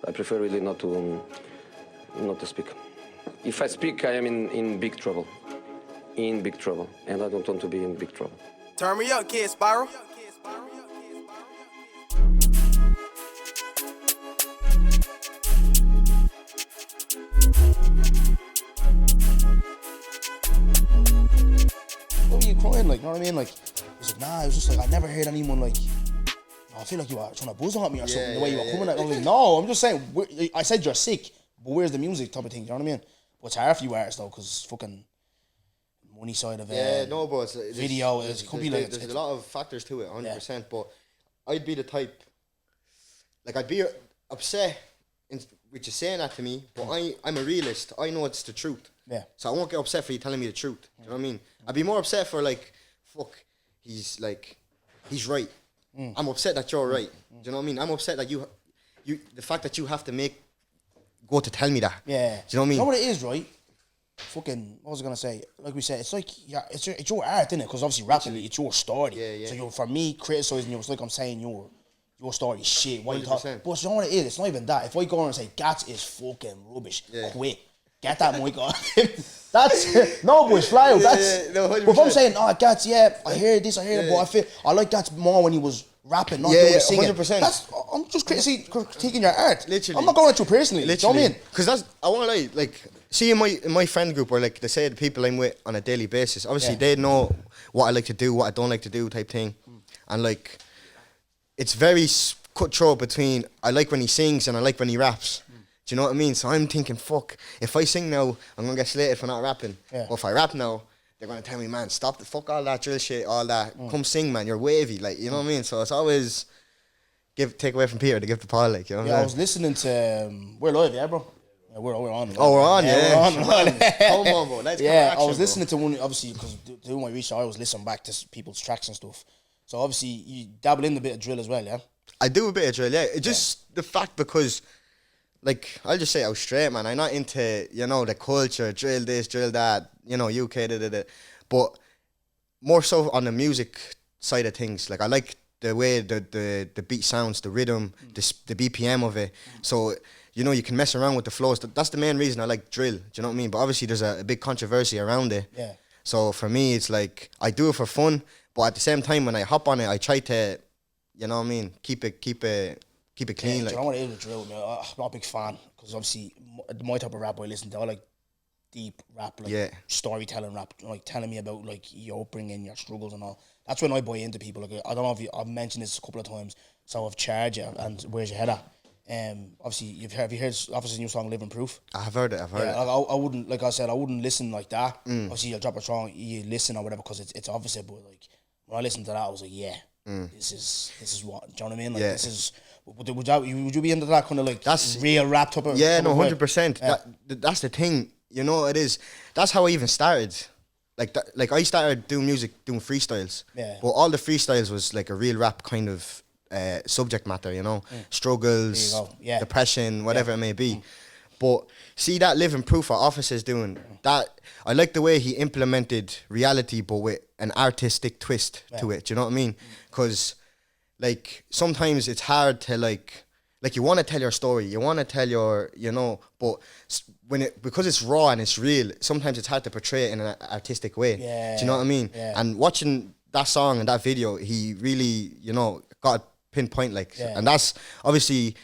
I prefer really not to speak. If I speak, I am in big trouble. In big trouble. And I don't want to be in big trouble. Turn me up, kid Spiral. What were you crying like? You know what I mean? Like, it was like, nah, it was just like, I never heard anyone like, I feel like you were trying to buzz on me or something, the way you were coming at me. I was like, no, I'm just saying, I said you're sick, but where's the music type of thing, you know what I mean? But it's hard for you artists though, because fucking money side of it. Yeah, no, but video, it could be like... There's a lot of factors to it, 100%, but I'd be the type, like I'd be upset with you saying that to me, but I'm a realist, I know it's the truth. Yeah. So I won't get upset for you telling me the truth, do you know what I mean? I'd be more upset for like, fuck, he's right. I'm upset that you're right. Do you know what I mean? I'm upset that you the fact that you have to go to tell me that. Yeah. Do you know what I mean? You know what it is, right? Fucking, what was I gonna say? Like we said, it's like, it's your art, innit? Because obviously rapping, it's your story. Yeah. So for me, criticizing you, it's like I'm saying your story is shit. Why you talk? 100%. But you know what it is? It's not even that. If I go on and say, Gatz is fucking rubbish, quit. Get that mic on. That's no, boys, fly out. No, 100%. But if I'm saying, Gatz, I hear this, I hear that, but I like Gatz more when he was rapping, not doing the singing. 100%. I'm just critiquing your art. Literally. I'm not going at you personally. Literally. Do you know what I mean? Because I want to like, see in my friend group, or like they say the people I'm with on a daily basis, obviously they know what I like to do, what I don't like to do type thing. And like, it's very cutthroat between I like when he sings and I like when he raps. Do you know what I mean? So I'm thinking, fuck, if I sing now, I'm going to get slated for not rapping. Yeah. But if I rap now, they're going to tell me, man, stop the fuck all that drill shit, all that. Come sing, man, you're wavy. Like, you know what I mean? So it's always take away from Peter to give to Paul, like, you know what I mean? I was listening to, we're live, yeah, bro? Yeah, we're on. Oh, we're on, yeah. We're on. Come on, bro. Let's yeah, action, I was bro. listening to one, obviously, because doing my research, I was listening back to people's tracks and stuff. So obviously, you dabble in a bit of drill as well, yeah? I do a bit of drill, yeah. It's just the fact because, like, I'll just say I was straight, man. I'm not into, you know, the culture, drill this, drill that, you know, UK, But more so on the music side of things. Like, I like the way the beat sounds, the rhythm, the BPM of it. So, you know, you can mess around with the flows. That's the main reason I like drill. Do you know what I mean? But obviously, there's a big controversy around it. Yeah. So for me, it's like I do it for fun, but at the same time, when I hop on it, I try to, you know what I mean, keep it clean. Yeah, like, do you know what it is with drill, man? I'm not a big fan, because obviously, my type of rap I listen to, I like deep rap, like storytelling rap, like telling me about like your upbringing, your struggles and all. That's when I buy into people. Like, I don't know if I've mentioned this a couple of times, so I've charged you, and where's your head at? Obviously, have you heard Officer's new song "Living Proof"? I've heard it. Like, I wouldn't, like I said, I wouldn't listen like that. Obviously, you'll drop a song, you listen or whatever, because it's Officer. But like when I listened to that, I was like, this is what, do you know what I mean? Like this is. Would you be into that kind of like that's real rap type of? Yeah, no, 100%. That's the thing. You know, it is. That's how I even started. Like I started doing music, doing freestyles. Yeah. But all the freestyles was like a real rap kind of subject matter, you know, struggles, depression, whatever it may be. But see that living proof what Officer's doing, that I like the way he implemented reality, but with an artistic twist to it. Do you know what I mean? Because like sometimes it's hard to like you want to tell your story, you want to tell your, you know, but because it's raw and it's real, sometimes it's hard to portray it in an artistic way. Yeah. Do you know what I mean? Yeah. And watching that song and that video, he really, you know, got a pinpoint, like, and that's obviously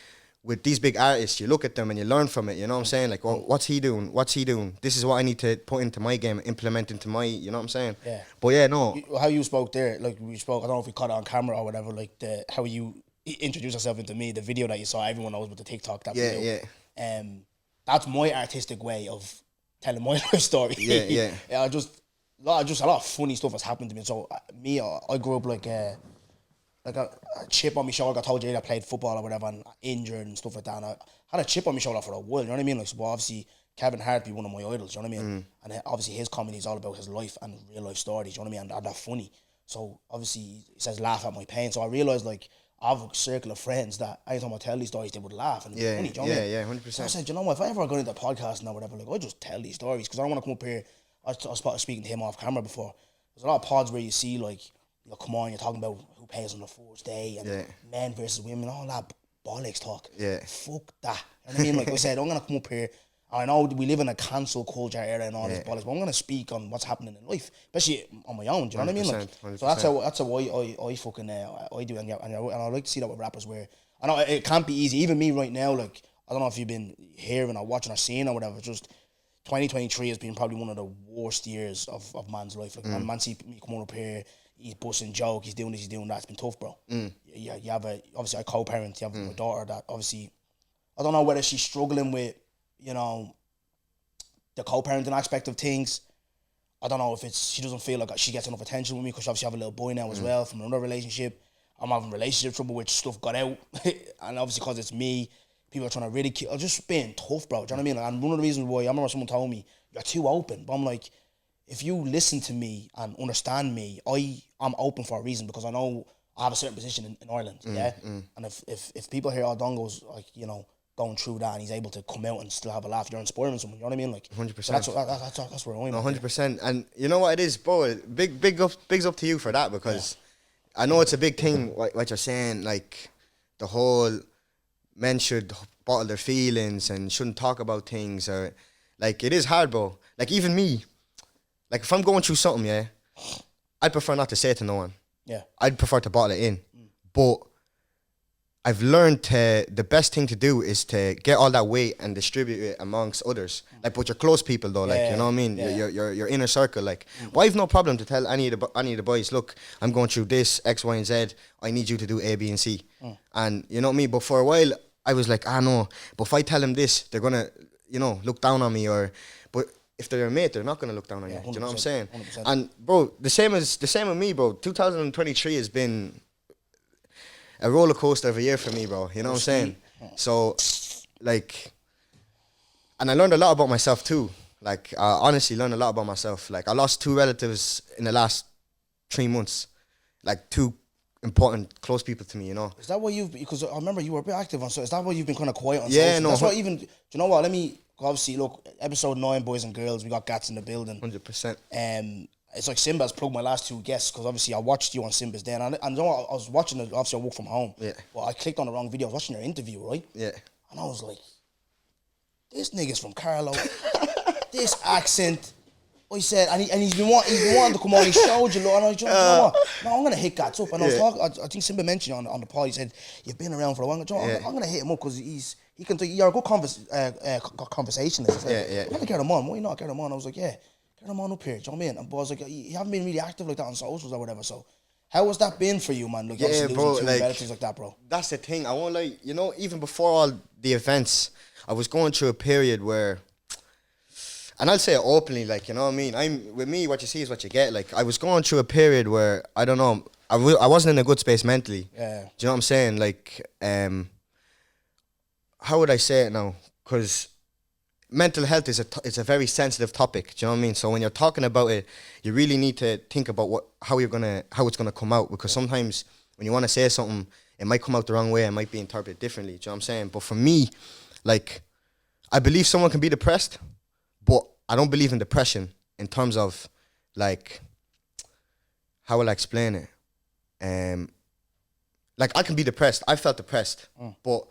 with these big artists, you look at them and you learn from it, you know what I'm saying? Like, well, what's he doing? This is what I need to put into my game, implement into my, you know what I'm saying? Yeah. But yeah, no. How you spoke there, like we spoke, I don't know if we caught it on camera or whatever, like how you introduced yourself into me, the video that you saw, everyone knows with the TikTok, that video. Yeah. That's my artistic way of telling my life story. Yeah. Just a lot of funny stuff has happened to me. So I grew up like a chip on my shoulder. I told you that I played football or whatever and injured and stuff like that. And I had a chip on my shoulder for a while, you know what I mean? Like, so obviously Kevin Hart be one of my idols, you know what I mean? And obviously his comedy is all about his life and real life stories, you know what I mean? And they're funny. So obviously he says laugh at my pain. So I realised like I have a circle of friends that anytime I tell these stories, they would laugh and it'd be funny, do you know what I mean? 100%. So I said, you know what, if I ever go into a podcast and whatever, like I just tell these stories, because I don't want to come up here. I was speaking to him off camera before. There's a lot of pods where you see like, come on, you're talking about who pays on the first day and men versus women, all that bollocks talk. Yeah. Fuck that. You know what I mean? Like I said, I'm gonna come up here. I know we live in a cancel culture era and all this bollocks, but I'm gonna speak on what's happening in life, especially on my own. Do you know what I mean? Like, 100%. so that's how I fucking I do, and I like to see that with rappers where I know it can't be easy. Even me right now, like I don't know if you've been hearing or watching or seeing or whatever. Just 2023 has been probably one of the worst years of man's life. Like man see me come up here, he's busting joke, he's doing this, he's doing that. It's been tough, bro. Yeah, you have obviously a co-parent. You have my daughter that obviously I don't know whether she's struggling with, you know, the co-parenting aspect of things. I don't know if she doesn't feel like she gets enough attention with me because obviously I have a little boy now as well from another relationship. I'm having relationship trouble which stuff got out. And obviously because it's me, people are trying to ridicule. I'm just being tough, bro. Do you know what I mean? Like, and one of the reasons why, I remember someone told me, you're too open. But I'm like, if you listen to me and understand me, I'm open for a reason because I know I have a certain position in Ireland, And if people hear Dongo's like, you know, going through that and he's able to come out and still have a laugh, you're inspiring someone, you know what I mean? Like 100%. So that's where I'm 100%. And you know what it is, bro? Bigs up to you for that because I know it's a big thing what you're saying, like the whole men should bottle their feelings and shouldn't talk about things, or like it is hard, bro. Like even me, like if I'm going through something, I'd prefer not to say it to no one. Yeah. I'd prefer to bottle it in. But I've learned the best thing to do is to get all that weight and distribute it amongst others. Like, but your close people though, like, you know what I mean? Your inner circle, like, well, I've no problem to tell any of the boys, look, I'm going through this, X, Y, and Z. I need you to do A, B, and C. And you know what I mean? But for a while, I was like, no. But if I tell them this, they're gonna, you know, look down on me. But if they're a mate, they're not gonna look down on you. Do you know what I'm saying? 100%. And bro, the same with me, bro. 2023 has been a roller coaster of a year for me, bro. You know what I'm saying? So, like, and I learned a lot about myself too. Like, I honestly learned a lot about myself. Like, I lost 2 relatives in the last 3 months. Like, 2 important, close people to me, you know? Is that why because I remember you were a bit active on, so is that why you've been kind of quiet on social? No. That's why do you know what? Obviously, look, episode 9, boys and girls, we got Gatz in the building. 100%. It's like Simba's plugged my last 2 guests because obviously I watched you on Simba's Day and you know what, I was watching it, obviously I work from home. Yeah. But I clicked on the wrong video. I was watching your interview, right? Yeah. And I was like, this nigga's from Carlo. This accent. I said, and he's been wanting to come on. He showed you, and I was like, you know what? No, I'm gonna hit Gatz up. And I was talking. I think Simba mentioned on the pod. He said, you've been around for a while. I'm gonna hit him up because he can. You're a good conversationalist. I'm gonna get him on. Why not get him on? I was like, get him on up here. Do you know what I mean? But I was like, you haven't been really active like that on socials or whatever. So, how has that been for you, man? Like, bro, losing 2 relatives like that, bro. That's the thing. I won't lie. You know, even before all the events, I was going through a period where. And I'll say it openly, like, you know what I mean? With me, what you see is what you get. Like, I was going through a period where, I don't know, I wasn't in a good space mentally. Yeah. Do you know what I'm saying? Like, how would I say it now? Because mental health is it's a very sensitive topic. Do you know what I mean? So when you're talking about it, you really need to think about how it's gonna come out. Because sometimes when you want to say something, it might come out the wrong way. It might be interpreted differently. Do you know what I'm saying? But for me, like, I believe someone can be depressed. But I don't believe in depression in terms of, like, how will I explain it? Like, I can be depressed. I felt depressed. But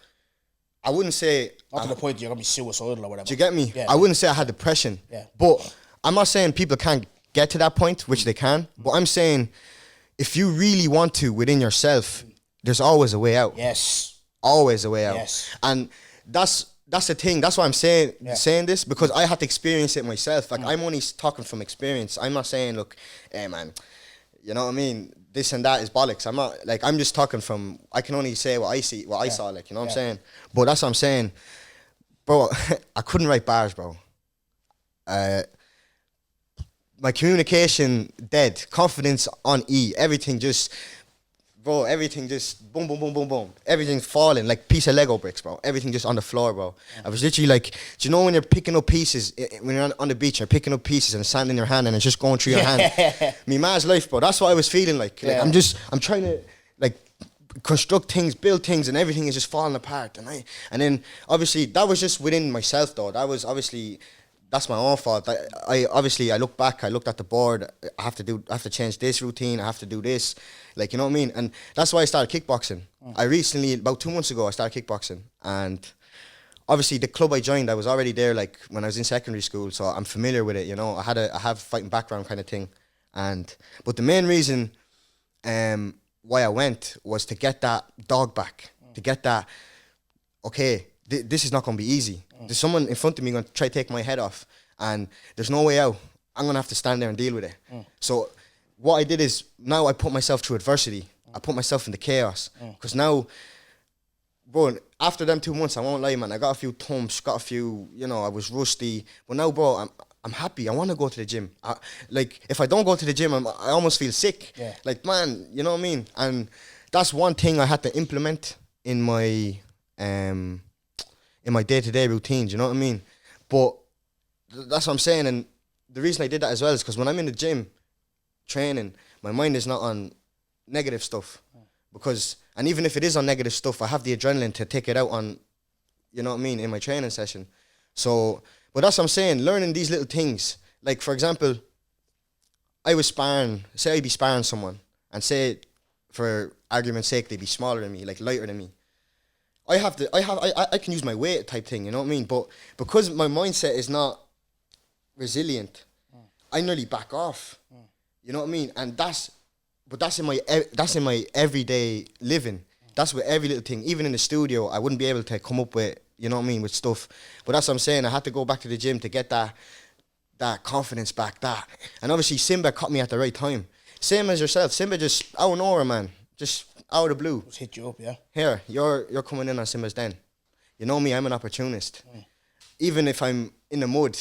I wouldn't say... Not to the point you're going to be suicidal or whatever. Do you get me? Yeah. I wouldn't say I had depression. Yeah. But I'm not saying people can't get to that point, which they can. But I'm saying if you really want to within yourself, there's always a way out. Yes. Always a way out. Yes. And that's the thing. That's why I'm saying this, because I had to experience it myself. Like, I'm only talking from experience. I'm not saying, look, hey, man, you know what I mean? This and that is bollocks. I'm not, like, I'm just talking from, I can only say what I see, what I saw, like, you know what I'm saying? But that's what I'm saying. Bro, I couldn't write bars, bro. My communication dead. Confidence on E. Everything just... Bro, everything just boom, boom, boom, boom, boom. Everything's falling like piece of Lego bricks, bro. Everything just on the floor, bro. I was literally like, do you know when you're picking up pieces, when you're on the beach, you're picking up pieces and sand in your hand and it's just going through your hand? Me man's life, bro. That's what I was feeling like. Like, I'm trying to, like, construct things, build things, and everything is just falling apart. And then, obviously, that was just within myself, though. That was obviously that's my own fault. I obviously I look back, I looked at the board, I have to change this routine, I have to do this, like, you know what I mean? And that's why I started kickboxing. I recently, about 2 months ago, I started kickboxing, and obviously the club I joined, I was already there like when I was in secondary school, so I'm familiar with it, you know. I have fighting background kind of thing, but the main reason why I went was to get that dog back, to get that, okay, this is not going to be easy. There's someone in front of me going to try to take my head off, and there's no way out. I'm going to have to stand there and deal with it. So what I did is, now I put myself through adversity. I put myself into chaos. Because now, bro, after them 2 months, I won't lie, man, I got a few thumps, got a few, you know, I was rusty. But now, bro, I'm happy. I want to go to the gym. Like, if I don't go to the gym, I almost feel sick. Yeah. Like, man, you know what I mean? And that's one thing I had to implement in my day-to-day routines, you know what I mean? But that's what I'm saying, and the reason I did that as well is because when I'm in the gym training, my mind is not on negative stuff. And even if it is on negative stuff, I have the adrenaline to take it out on, you know what I mean, in my training session. So, but that's what I'm saying, learning these little things. Like, for example, I'd be sparring someone, and say, for argument's sake, they'd be smaller than me, like lighter than me. I can use my weight type thing, you know what I mean? But because my mindset is not resilient, I nearly back off. You know what I mean? And that's in my everyday living. That's with every little thing. Even in the studio, I wouldn't be able to come up with, you know what I mean, with stuff. But that's what I'm saying. I had to go back to the gym to get that confidence back. And obviously Simba caught me at the right time. Same as yourself. Simba just out of nowhere, man. Just out of the blue. Just hit you up, yeah. Here, you're coming in on Simba's den. You know me, I'm an opportunist. Even if I'm in the mud,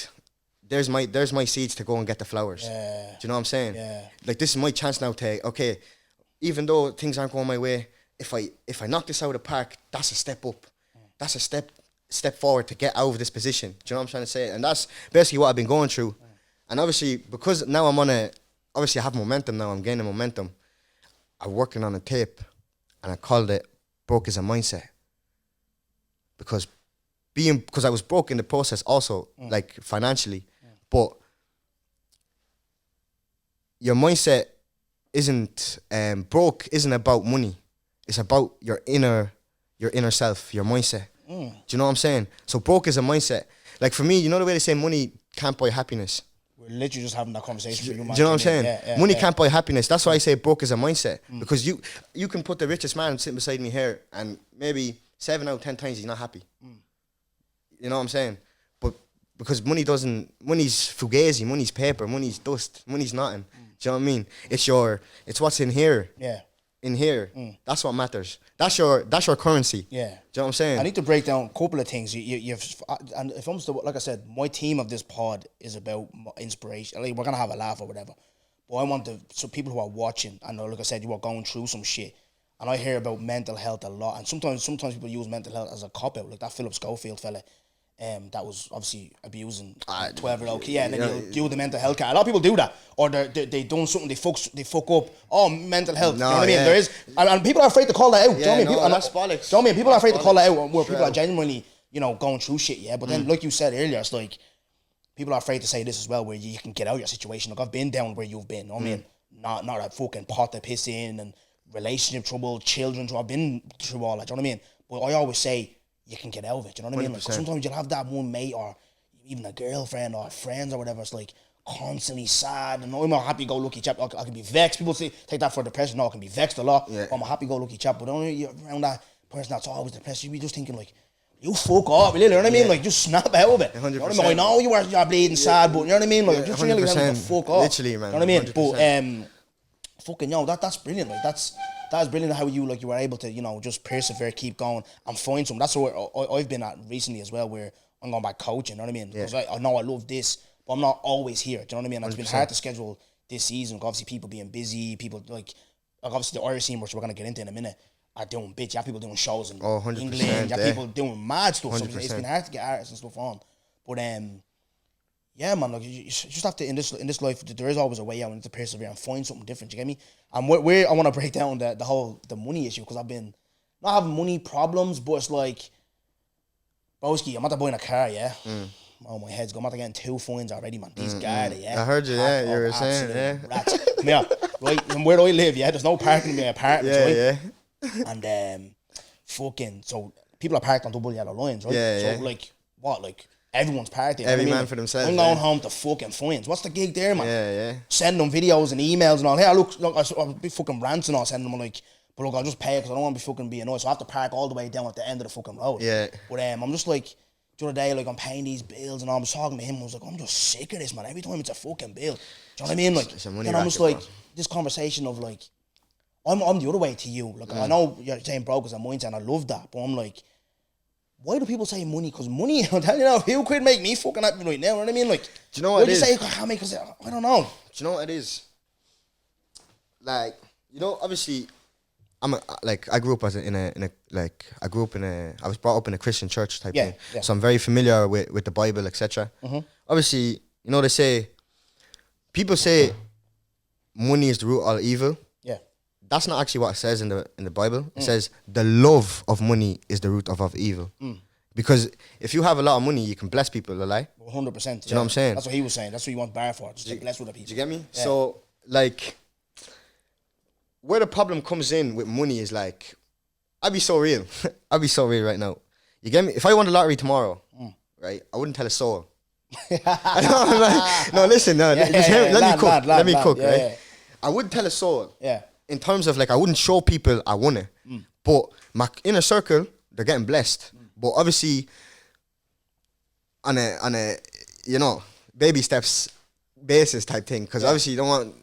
there's my seeds to go and get the flowers. Yeah. Do you know what I'm saying? Yeah. Like, this is my chance now to, okay, even though things aren't going my way, if I knock this out of the park, that's a step up. That's a step forward to get out of this position. Do you know what I'm trying to say? And that's basically what I've been going through. And obviously, because now obviously I have momentum now, I'm gaining momentum. I'm working on a tape, and I called it Broke is a Mindset. Because I was broke in the process also, like financially. But your mindset isn't, broke isn't about money. It's about your inner self, your mindset. Do you know what I'm saying? So broke is a mindset. Like, for me, you know the way they say money can't buy happiness? We're literally just having that conversation. Do you know what I'm saying? Money can't buy happiness. That's why I say broke is a mindset. Because you can put the richest man sitting beside me here, and maybe 7 out of 10 times he's not happy. You know what I'm saying? But because money's fugazi, money's paper, money's dust, money's nothing. Do you know what I mean? It's what's in here. Yeah. In here. That's what matters. That's your currency. Yeah. Do you know what I'm saying? I need to break down a couple of things. You've, and if I'm still, like I said, my theme of this pod is about inspiration. Like, we're gonna have a laugh or whatever. But I want so people who are watching, I know, like I said, you are going through some shit, and I hear about mental health a lot. And sometimes people use mental health as a cop out, like that Philip Schofield fella. That was obviously abusing 12-year-old kid. Yeah, and then you do the mental health care. A lot of people do that, or they done something, they fuck up. Oh, mental health. No, you know what I mean? There is, and people are afraid to call that out. Do you know what I mean? That's bollocks. Do you know what I mean? People are afraid to call that out, where people are genuinely, you know, going through shit. Yeah, but then, like you said earlier, it's like people are afraid to say this as well, where you can get out of your situation. Look, I've been down where you've been. You know what I mean? Not a fucking pot to piss in, and relationship trouble, children trouble. I've been through all that. Do you know what I mean? But I always say, you can get out of it, you know what I mean? Like, sometimes you'll have that one mate, or even a girlfriend or friends or whatever, it's like constantly sad, and I'm a happy-go-lucky chap. I can be vexed. People say, take that for depression. No, I can be vexed a lot. Yeah. I'm a happy-go-lucky chap, but only you're around that person that's always depressed, you be just thinking like, you fuck up, really, you know what I mean? Like, just snap out of it. 100%. You know what I mean? I know you're bleeding sad, but you know what I mean? Like, just really like, fuck up. Literally, man. You know what I mean? 100%. But fucking, yo, that's brilliant. Like, that's brilliant how you were able to, you know, just persevere, keep going, and find something. That's where I've been at recently as well, where I'm going back coaching, you know what I mean? Because I know I love this, but I'm not always here, do you know what I mean? And it's been hard to schedule this season, obviously people being busy, people like obviously the Irish scene, which we're going to get into in a minute, are doing bits. You have people doing shows in England, you have people doing mad stuff, so it's been hard to get artists and stuff on. But yeah, man, like, you just have to, in this life, there is always a way out, and to persevere and find something different, you get me? And where I want to break down the money issue, because I've been not having money problems, but it's like, broski, I'm at the buying a car, yeah? oh, my head's going. I'm getting 2 fines already, man. These Garda, yeah. I heard you, yeah. You were saying, yeah. Rats. Yeah, right. And where I live, yeah, there's no parking in my apartments, right? Yeah. And fucking, so people are parked on double yellow lines, right? Yeah, so like, what, like, everyone's parked there. Every man for themselves. I'm going home to fucking fines. What's the gig there, man? Yeah. Send them videos and emails and all. Hey, look, I'll be fucking rants and all, sending them like, but look, I'll just pay because I don't want to be fucking being annoyed. So I have to park all the way down at the end of the fucking road. Yeah. But I'm just like, the other day, like, I'm paying these bills and I was talking to him. I was like, I'm just sick of this, man. Every time it's a fucking bill. Do you know what I mean? Like, and I'm just like, this conversation of like, I'm the other way to you. Like, I know you're saying broke as a mindset and I love that. But I'm like, why do people say money? Because money, I'm telling you now, you could make me fucking happy right now. You know what I mean? Like, do you know what it is? Why do you say, how many? Because I don't know. Do you know what it is? Like, you know, obviously, I grew up I was brought up in a Christian church type thing. Yeah. So I'm very familiar with the Bible, etc. Obviously, you know, people say money is the root of all evil. Yeah. That's not actually what it says in the Bible. It says the love of money is the root of evil. Because if you have a lot of money, you can bless people, a lie. 100%. Do you know what I'm saying? That's what he was saying. That's what he wants bar for. Just to bless with the people. Do you get me? Yeah. So, like, where the problem comes in with money is like, I'll be so real. I'll be so real right now. You get me? If I won the lottery tomorrow, right, I wouldn't tell a soul. No, listen, let me cook, right? Yeah. I wouldn't tell a soul. Yeah. In terms of like, I wouldn't show people I won it. But my inner circle, they're getting blessed. But obviously, on a you know, baby steps basis type thing. Because obviously you don't want,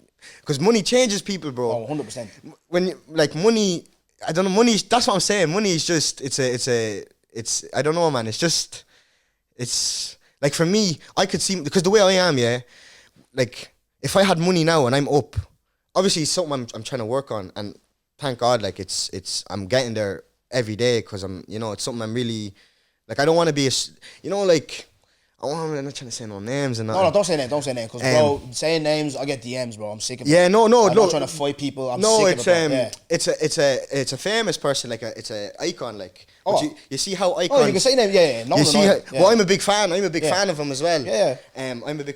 because money changes people, bro. Oh, 100%. When like money, I don't know, money. That's what I'm saying. Money is just it's I don't know, man. It's like, for me, I could see, because the way I am, yeah. Like, if I had money now and I'm up, obviously it's something I'm trying to work on, and thank God, like I'm getting there every day, because I'm, you know, it's something I'm really, like, I don't want to be you know, like, I'm not trying to say no names and no, don't say names, because bro, saying names, I get DMs, bro. I'm sick of it. Yeah, no, I'm look, not trying to fight people. I'm sick of it. It's a famous person, like it's a icon, like. You see how icon. Oh, you can say names, yeah. No, you see, well, I'm a big fan. I'm a big fan of him as well. Yeah.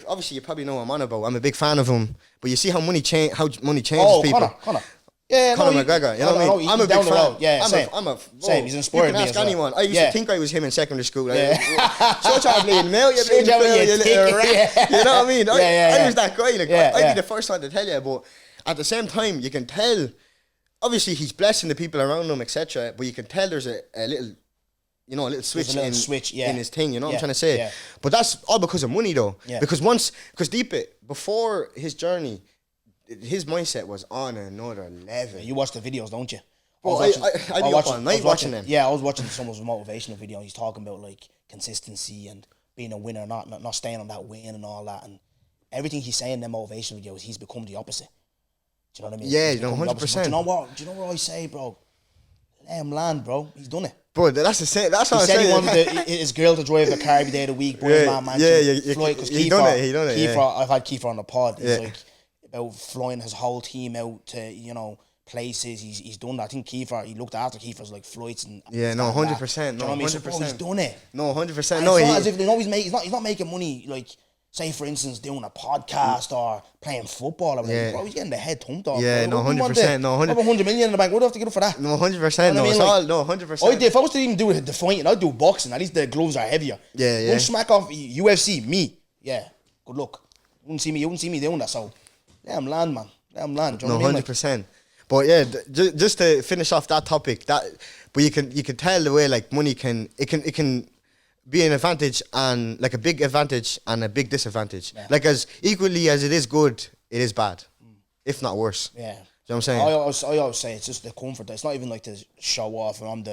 Obviously, you probably know what I'm on about. I'm a big fan of him, but you see how money changes people. Conor. Yeah, Conor McGregor, you know what I mean? I'm a big fan. Yeah, same. He's inspired me. You can ask anyone. I used to think I was him in secondary school. Yeah. So try playing mail, you know what I mean? I was that guy. Like, I'd be the first one to tell you, but at the same time, you can tell. Obviously, he's blessing the people around him, etc. But you can tell there's a little, you know, a little switch in his thing. You know what I'm trying to say? Yeah. But that's all because of money, though. Yeah. Because before his journey, his mindset was on another level. You watch the videos, don't you? Well, I be up all night watching them. Yeah, I was watching some of his motivational videos. He's talking about like consistency and being a winner, not staying on that win and all that. And everything he's saying in them motivational videos, he's become the opposite. Do you know what I mean? Yeah, 100%. Do you know what I say, bro? Let him land, bro. He's done it. Bro, that's the same. That's what I'm saying. He said he wanted his girl to drive the car every day of the week, boy, his man, flight, because he done it. Kiefer, I've had Kiefer on the pod. He's like about flying his whole team out to, you know, places. He's done that. I think Kiefer, he looked after Kiefer's like flights and 100%. No, 100%. He's done it. No, 100%. No, it's not as if they know he's not making money like, say for instance, doing a podcast or playing football or whatever. Bro, he's getting the head thumped off. Yeah, no, 100%. No, 100%. I have 100 million in the bank. What do I have to get up for that? No, 100%. No, it's all, no, 100%. If I was to even do the fighting, I'd do boxing. At least the gloves are heavier. Yeah. Don't smack off UFC, me. Yeah, good luck. You wouldn't see me doing that, so let him land, man. Let him land. Do you know what I mean? 100%. But yeah, just to finish off that topic, but you can tell the way like money can be an advantage, and like a big advantage and a big disadvantage. Yeah. Like as equally as it is good, it is bad, if not worse. Yeah. You know what I'm saying? I always say it's just the comfort. It's not even like to show off and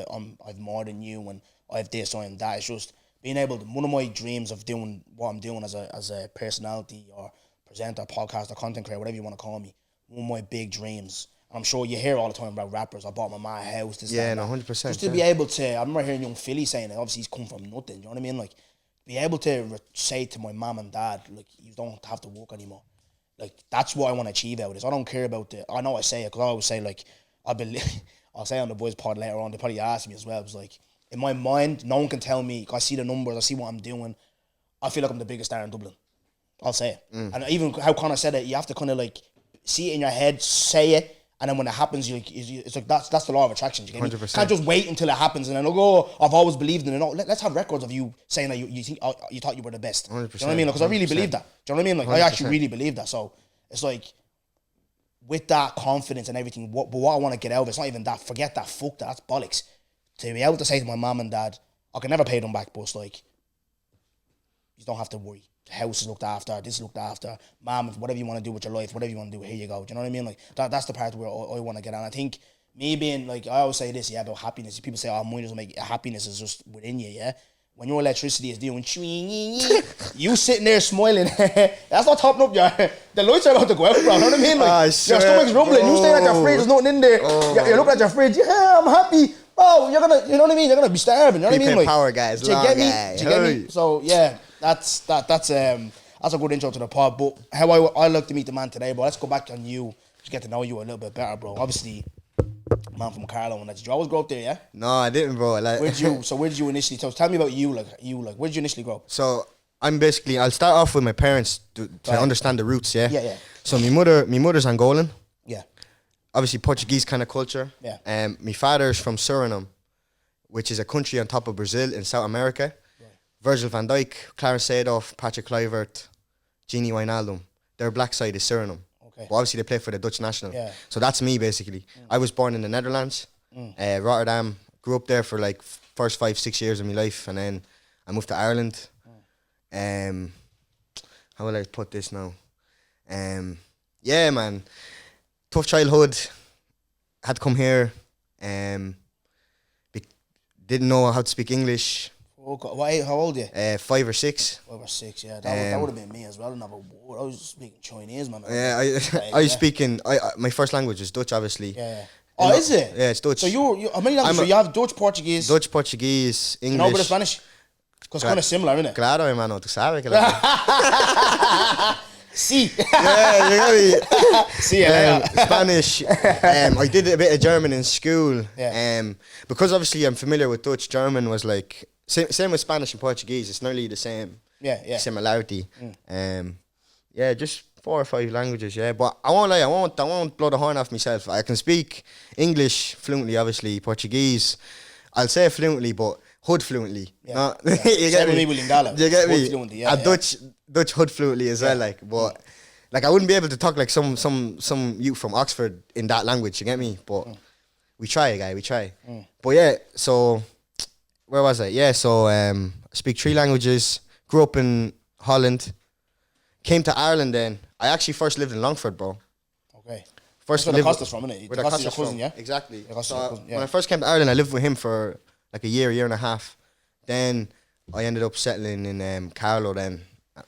I've more than you and I have this or that. It's just being able to, one of my dreams of doing what I'm doing as a personality or presenter, podcast or content creator, whatever you want to call me. One of my big dreams. I'm sure you hear all the time about rappers. I bought my ma a house. This, yeah, that, no, 100%. Just to be able to, I remember hearing Young Philly saying that obviously he's come from nothing. You know what I mean? Like, be able to say to my mom and dad, like, you don't have to work anymore. Like, that's what I want to achieve out of this. I don't care about I know I say it because I always say, like, I'll say on the boys' pod later on, they probably ask me as well. It was like, in my mind, no one can tell me, I see the numbers, I see what I'm doing. I feel like I'm the biggest star in Dublin. I'll say it. And even how Connor said it, you have to kind of like see it in your head, say it, and then when it happens, it's like that's the law of attraction. You 100%. Can't just wait until it happens and then I've always believed in it. No, let's have records of you saying that you think you thought you were the best. 100%. Do you know what I mean? Because I really believe that. Do you know what I mean? Like 100%. I actually really believe that. So it's like with that confidence and everything, but what I want to get out of it's not even that. Forget that. Fuck that. That's bollocks. To be able to say to my mom and dad, I can never pay them back, but it's like you don't have to worry. The house is looked after, this is looked after. Mom, whatever you want to do with your life, whatever you want to do, here you go. Do you know what I mean? Like that's the part where I want to get on. I think me being like, I always say this, about happiness. People say, money doesn't make happiness is just within you, yeah? When your electricity is doing you sitting there smiling, that's not topping up your the lights are about to go out, bro. You know what I mean? Like your stomach's rumbling, you stay at your fridge, there's nothing in there. You're looking at your fridge, yeah, I'm happy. Oh, you're gonna, you know what I mean? You're gonna be starving. You know what I mean? Like, power guys, do you get me? Do you get me? So yeah, that's a good intro to the pod. But how I like to meet the man today, bro. Let's go back on you, just get to know you a little bit better, bro. Obviously, man from Carlow, and did you always grow up there? Yeah. No, I didn't, bro. Like, where did you initially? Tell me about you. Where did you initially grow up? So I'll start off with my parents to understand the roots. Yeah. Yeah. So my mother's Angolan. Yeah. Obviously Portuguese kind of culture. Yeah. My father's from Suriname, which is a country on top of Brazil in South America. Right. Virgil van Dijk, Clarence Seedorf, Patrick Kluivert, Gini Wijnaldum. Their black side is Suriname. Okay. But obviously they play for the Dutch national. Yeah. So that's me basically. I was born in the Netherlands, Rotterdam. Grew up there for like first 5-6 years of my life, and then I moved to Ireland. How will I put this now? Yeah, man. Tough childhood. Had to come here. Didn't know how to speak English. Okay. How old are you? 5 or 6. 5 or 6, yeah. That would have been me as well. I was speaking Chinese, man. Yeah, I was speaking. My first language is Dutch, obviously. Yeah. Oh, is it? Yeah, it's Dutch. So how many languages? You have Dutch, Portuguese. Dutch, Portuguese, English. You know a bit of Spanish? Because it's kind of similar, isn't it? Claro, hermano, tú sabes que Sí. Yeah, you got me. Sí, yeah. Spanish. I did a bit of German in school. Yeah. Because obviously I'm familiar with Dutch, German was like same with Spanish and Portuguese. It's nearly the same. Yeah. Similarity. Yeah, just 4 or 5 languages. Yeah, but I won't lie. I won't blow the horn off myself. I can speak English fluently, obviously. Portuguese, I'll say fluently, but hood fluently. Yeah. You get me? Do you get me? Fluently, yeah. Dutch hood fluently as well, like, but like I wouldn't be able to talk like some youth from Oxford in that language. You get me? But we try, guy. We try. But yeah, so where was I? Yeah, so I speak 3 languages. Grew up in Holland. Came to Ireland then. I actually first lived in Longford, bro. Okay. First lived with Costa's from, innit? Where the Costa's your cousin, yeah? Exactly. So when I first came to Ireland, I lived with him for like a year and a half. Then I ended up settling in Carlow then,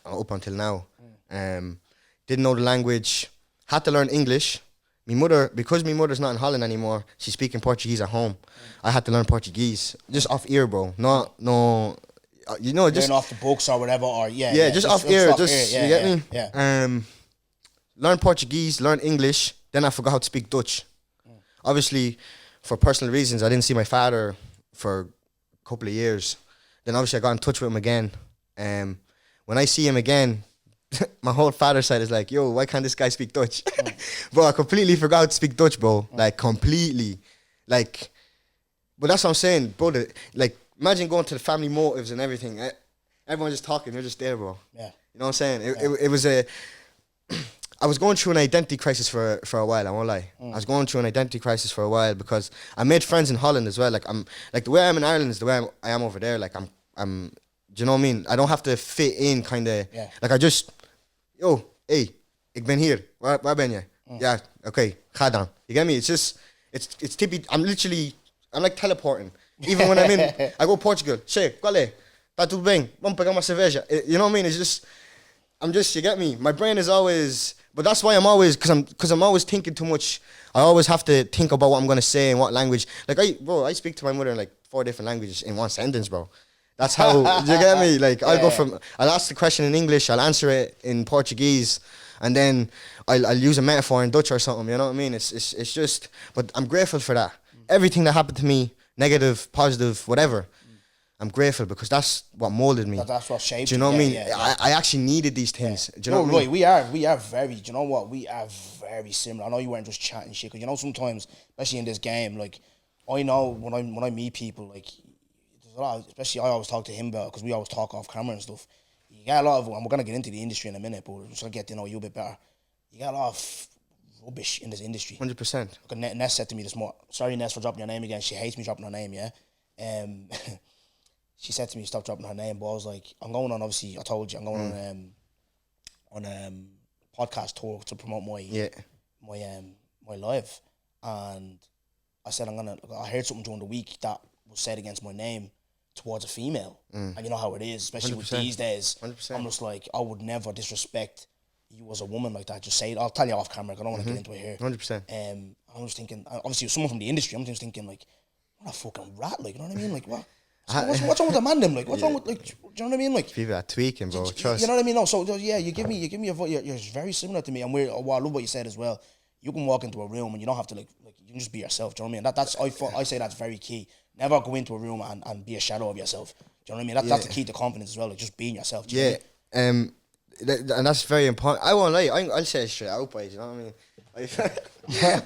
up until now. Didn't know the language. Had to learn English. Because my mother's not in Holland anymore, she's speaking Portuguese at home. I had to learn Portuguese. Just off ear, bro. You know, just learn off the books or whatever, or just off ear. You get me? Yeah. Learn Portuguese, learn English. Then I forgot how to speak Dutch. Obviously, for personal reasons, I didn't see my father for a couple of years. Then obviously I got in touch with him again. When I see him again, my whole father's side is like, yo, why can't this guy speak Dutch? Bro, I completely forgot how to speak Dutch, bro. Like, completely. Like, but that's what I'm saying, bro. Like, imagine going to the family motives and everything. Everyone's just talking, you're just there, bro. Yeah. You know what I'm saying? It was I was going through an identity crisis for a while, I won't lie. I was going through an identity crisis for a while because I made friends in Holland as well. Like, the way I'm in Ireland is the way I am over there. Like, I'm do you know what I mean? I don't have to fit in, kind of. Yeah. Like, I just, yo, hey, ik ben hier. Waar ben je? Yeah, okay, ga dan. You get me? It's just, it's typical. I'm like teleporting. Even when I'm in, I go Portugal. Che, qual é? Tá tudo bem? Vamos pegar uma cerveja. You know what I mean? It's just, you get me? My brain is always, but that's why I'm always, because I'm always thinking too much. I always have to think about what I'm going to say and what language. Like, I speak to my mother in like 4 different languages in one sentence, bro. That's how, do you get me? Like, I'll ask the question in English, I'll answer it in Portuguese, and then I'll use a metaphor in Dutch or something, you know what I mean? It's just, but I'm grateful for that. Everything that happened to me, negative, positive, whatever, I'm grateful because that's what molded me. That's what shaped. Do you know what I mean? Yeah. I actually needed these things. Yeah. Do you know what I mean? We are very. Do you know what? We are very similar. I know you weren't just chatting shit, because you know sometimes, especially in this game, like I know when I meet people, like there's a lot. Especially I always talk to him about, because we always talk off camera and stuff. You got a lot of, and we're gonna get into the industry in a minute, but we're just gonna get to know you a bit better. You got a lot of rubbish in this industry. 100%. Like Ness said to me this morning. Sorry, Ness, for dropping your name again. She hates me dropping her name. Yeah. She said to me, stop dropping her name, but I was like, I'm going on, obviously, I told you, I'm going on podcast tour to promote my live. And I said, I heard something during the week that was said against my name towards a female. And you know how it is, especially with these days. 100%. I'm just like, I would never disrespect you as a woman like that. Just say it. I'll tell you off camera, I don't want to get into it here. 100%. I was thinking, obviously, someone from the industry, I'm just thinking, like, what a fucking rat, like, you know what I mean? Like, what? What's wrong with the man them? Like, what's wrong with, like, do you know what I mean? Like, people are tweaking, bro. Trust. You know what I mean? No, so yeah, you give me a voice. You're very similar to me, and I love what you said as well. You can walk into a room and you don't have to like you can just be yourself. Do you know what I mean? I say that's very key. Never go into a room and be a shadow of yourself. Do you know what I mean? That's the key to confidence as well. Like, just being yourself. Do you know what I mean? And that's very important. I won't lie. I'll say it straight out, boys. You know what I mean?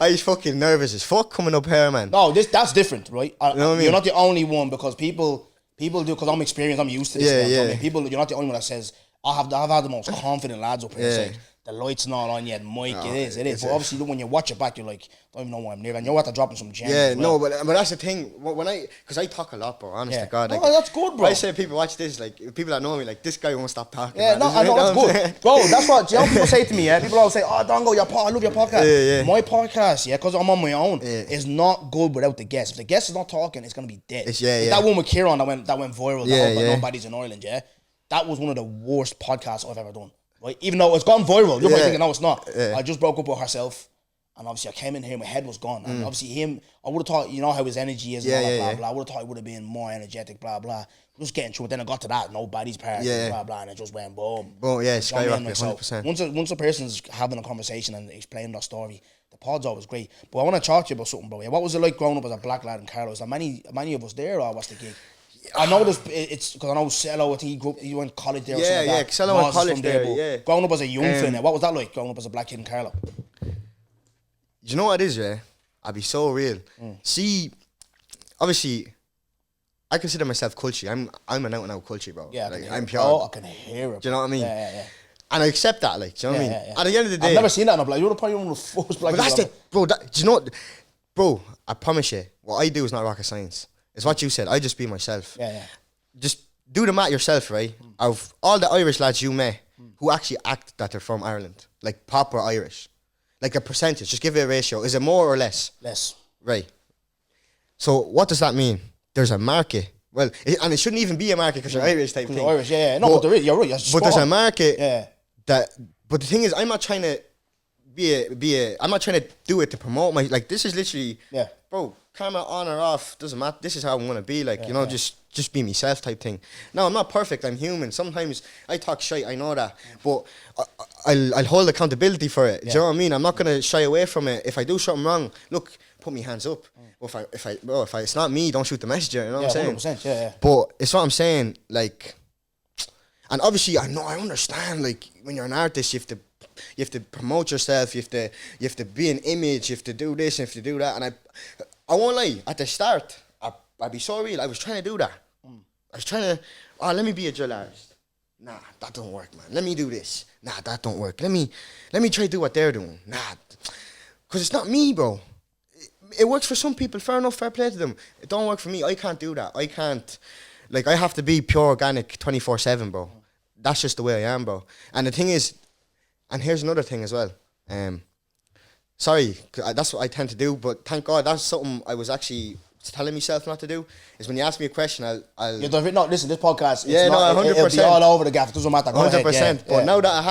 I was fucking nervous as fuck coming up here, man. No, that's different, right? You know what I mean? You're not the only one, because people do, because I'm experienced, I'm used to this. Yeah. I mean, you're not the only one that says, I've had the most confident lads up here. It's like, the light's not on yet, Mike. No, it is. But obviously, when you watch it back, you're like, don't even know why I'm near. And you're after dropping some gems. Yeah, no, but that's the thing. Because I talk a lot, bro. Honest to God, like, no, that's good, bro. I say people watch this, like people that know me, like, this guy won't stop talking. Yeah, man. I know that's good, bro. That's what, you know, people say to me. Yeah, people always say, "Oh, Dongo, I love your podcast." Yeah. My podcast, because I'm on my own, is not good without the guest. If the guest is not talking, it's gonna be dead. That one with Kieran that went viral. Nobody's in Ireland. Yeah, that was one of the worst podcasts I've ever done. Right, even though it's gone viral, you're probably thinking, no, it's not. I just broke up with herself, and obviously I came in here, my head was gone, and obviously him, I would have thought, you know how his energy is, and all that, blah blah. I would have thought he would have been more energetic, blah blah. Just getting through it. Then I got to that, nobody's part, blah blah, and it just went boom. Boom, yeah, skyrocketed, like, 100%. So once a person's having a conversation and explaining their story, the pod's always great. But I want to talk to you about something, bro. Yeah, what was it like growing up as a black lad in Carlo? Is there many of us there, or what's the gig? I know it's because I know Cello, I think he went to college there. Yeah, Cello went to college there. Growing up as a young fan, what was that like? Growing up as a black kid in Carlo. You know what it is, yeah? I'll be so real. See, obviously, I consider myself culture. I'm an out and out culture, bro. Yeah, like, I'm pure. Oh, I can hear it. Do you know what I mean? Yeah. And I accept that, like, do you know what I mean? Yeah. At the end of the day, I've never seen that in a black. You're probably one of the first black. But that's the bro. Do you know what, bro? I promise you, what I do is not rocket science. It's what you said. I just be myself. Yeah. Just do the math yourself, right? Of all the Irish lads you met who actually act that they're from Ireland, like proper Irish, like a percentage, just give it a ratio. Is it more or less? Less. Right. So what does that mean? There's a market. Well, and it shouldn't even be a market because you're Irish type thing. You're Irish, yeah. No, but there is. You're right. But there's a market. Yeah. But the thing is, I'm not trying to I'm not trying to do it to promote my, like, this is literally, bro, camera on or off, doesn't matter. This is how I want to be, like, just be myself type thing. No, I'm not perfect, I'm human. Sometimes I talk shit, I know that, but I'll hold accountability for it. Do you know what I mean? I'm not going to shy away from it. If I do something wrong, look, put me hands up. If it's not me, don't shoot the messenger, you know what I'm saying? 100%, yeah. But it's what I'm saying, like, and obviously I understand, like, when you're an artist, you have to promote yourself, you have to be an image, you have to do this, you have to do that. And I won't lie, at the start, I'd be so real, I was trying to do that. I was trying to, let me be a drill artist. Nah, that don't work, man. Let me do this. Nah, that don't work. Let me try to do what they're doing. Nah, because it's not me, bro. It works for some people, fair enough, fair play to them. It don't work for me, I can't do that. I can't, like, I have to be pure organic 24/7, bro. That's just the way I am, bro. And the thing is, and here's another thing as well. Sorry, that's what I tend to do, but thank God that's something I was actually telling myself not to do. Is when you ask me a question, I'll. Listen, this podcast. Yeah, no, 100%. It'll be all over the gaff. It doesn't matter. 100%. But now that I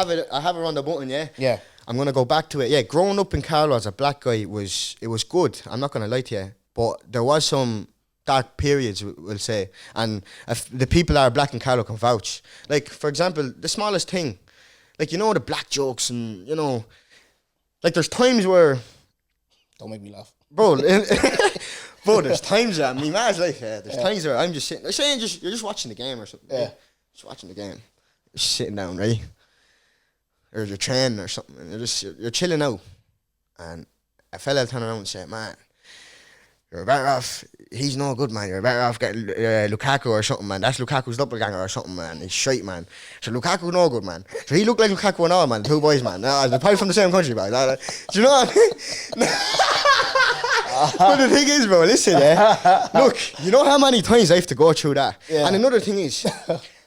have it on the button, yeah. I'm gonna go back to it. Yeah, growing up in Carlow as a black guy was good. I'm not gonna lie to you, but there was some dark periods, we'll say, and if the people that are black in Carlow can vouch. Like, for example, the smallest thing, like, the black jokes, and like, there's times where, don't make me laugh, bro. Bro, there's times that me man's life, there's times where I'm just sitting, like saying you're just watching the game or something. Yeah. Right? Just watching the game. You're sitting down, right? Or you're training or something, and you're chilling out. And a fella turn around and say, man, you're better off, he's no good, man. You're better off getting Lukaku or something, man. That's Lukaku's doppelganger or something, man. He's shite, man. So Lukaku no good, man. So he looked like Lukaku and all, man. The two boys, man. They're probably from the same country, man. Do you know what I mean? But the thing is, bro, listen, look, you know how many times I have to go through that? Yeah. And another thing is,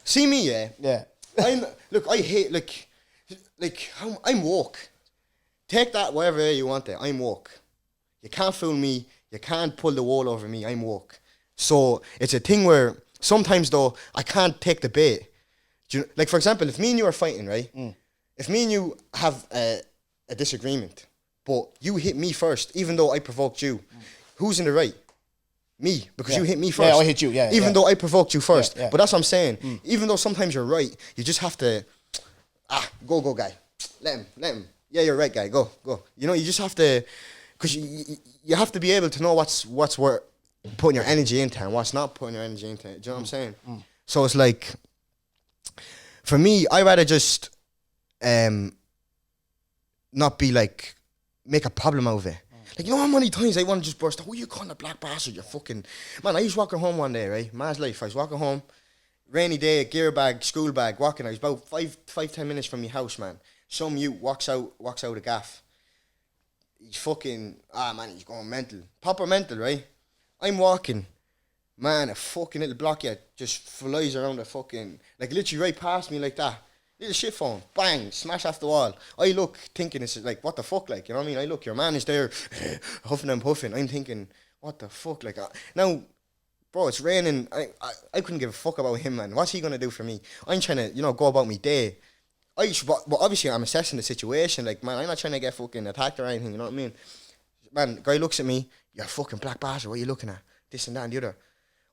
see me, Yeah. I hate, I'm woke. Take that wherever you want it. I'm woke. You can't fool me. You can't pull the wool over me. I'm woke. So it's a thing where sometimes, though, I can't take the bait. Like, for example, if me and you are fighting, right? If me and you have a disagreement, but you hit me first, even though I provoked you, who's in the right? Me, because you hit me first. Yeah, I hit you, Even though I provoked you first. Yeah. But that's what I'm saying. Even though sometimes you're right, you just have to, go, guy. Let him. Yeah, you're right, guy. Go. You know, you just have to, because you have to be able to know what's worth putting your energy into and what's not putting your energy into. Do you know what I'm saying? So it's like, for me, I rather just not be like, make a problem out of it. Like, you know how many times I want to just burst out, who you calling a black bastard, you fucking... Man, I was walking home one day, right? Man's life. I was walking home, rainy day, gear bag, school bag, walking. I was about 5-10 minutes from my house, man. Some youth walks out of gaff. He's fucking... man, he's going mental. Proper mental, right? I'm walking. Man, a fucking little block just flies around the fucking... Like, literally right past me like that. Little shit phone, bang, smash off the wall. I look, thinking it's like, what the fuck, like, you know what I mean? I look, your man is there, huffing and puffing. I'm thinking, what the fuck, like, now, bro, it's raining. I couldn't give a fuck about him, man. What's he gonna do for me? I'm trying to, go about my day. But obviously, I'm assessing the situation. Like, man, I'm not trying to get fucking attacked or anything. You know what I mean? Man, guy looks at me. You're a fucking black bastard. What are you looking at? This and that and the other.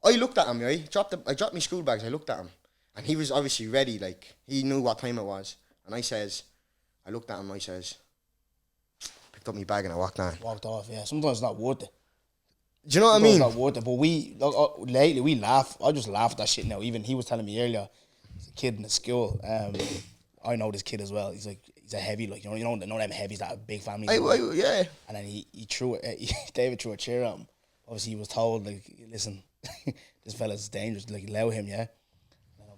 I looked at him, right? I dropped my school bags. I looked at him. And he was obviously ready, like, he knew what time it was. And I looked at him, picked up my bag and I walked on. Walked off, yeah. Sometimes it's not worth it. Do you know what I mean? It's not worth it. But lately, we laugh. I just laugh at that shit now. Even he was telling me earlier, there's a kid in the school. I know this kid as well. He's a heavy, like, you know them heavies that have big families. Yeah. And then he threw it, David threw a chair at him. Obviously, he was told, like, listen, this fella's dangerous, like, allow him, yeah?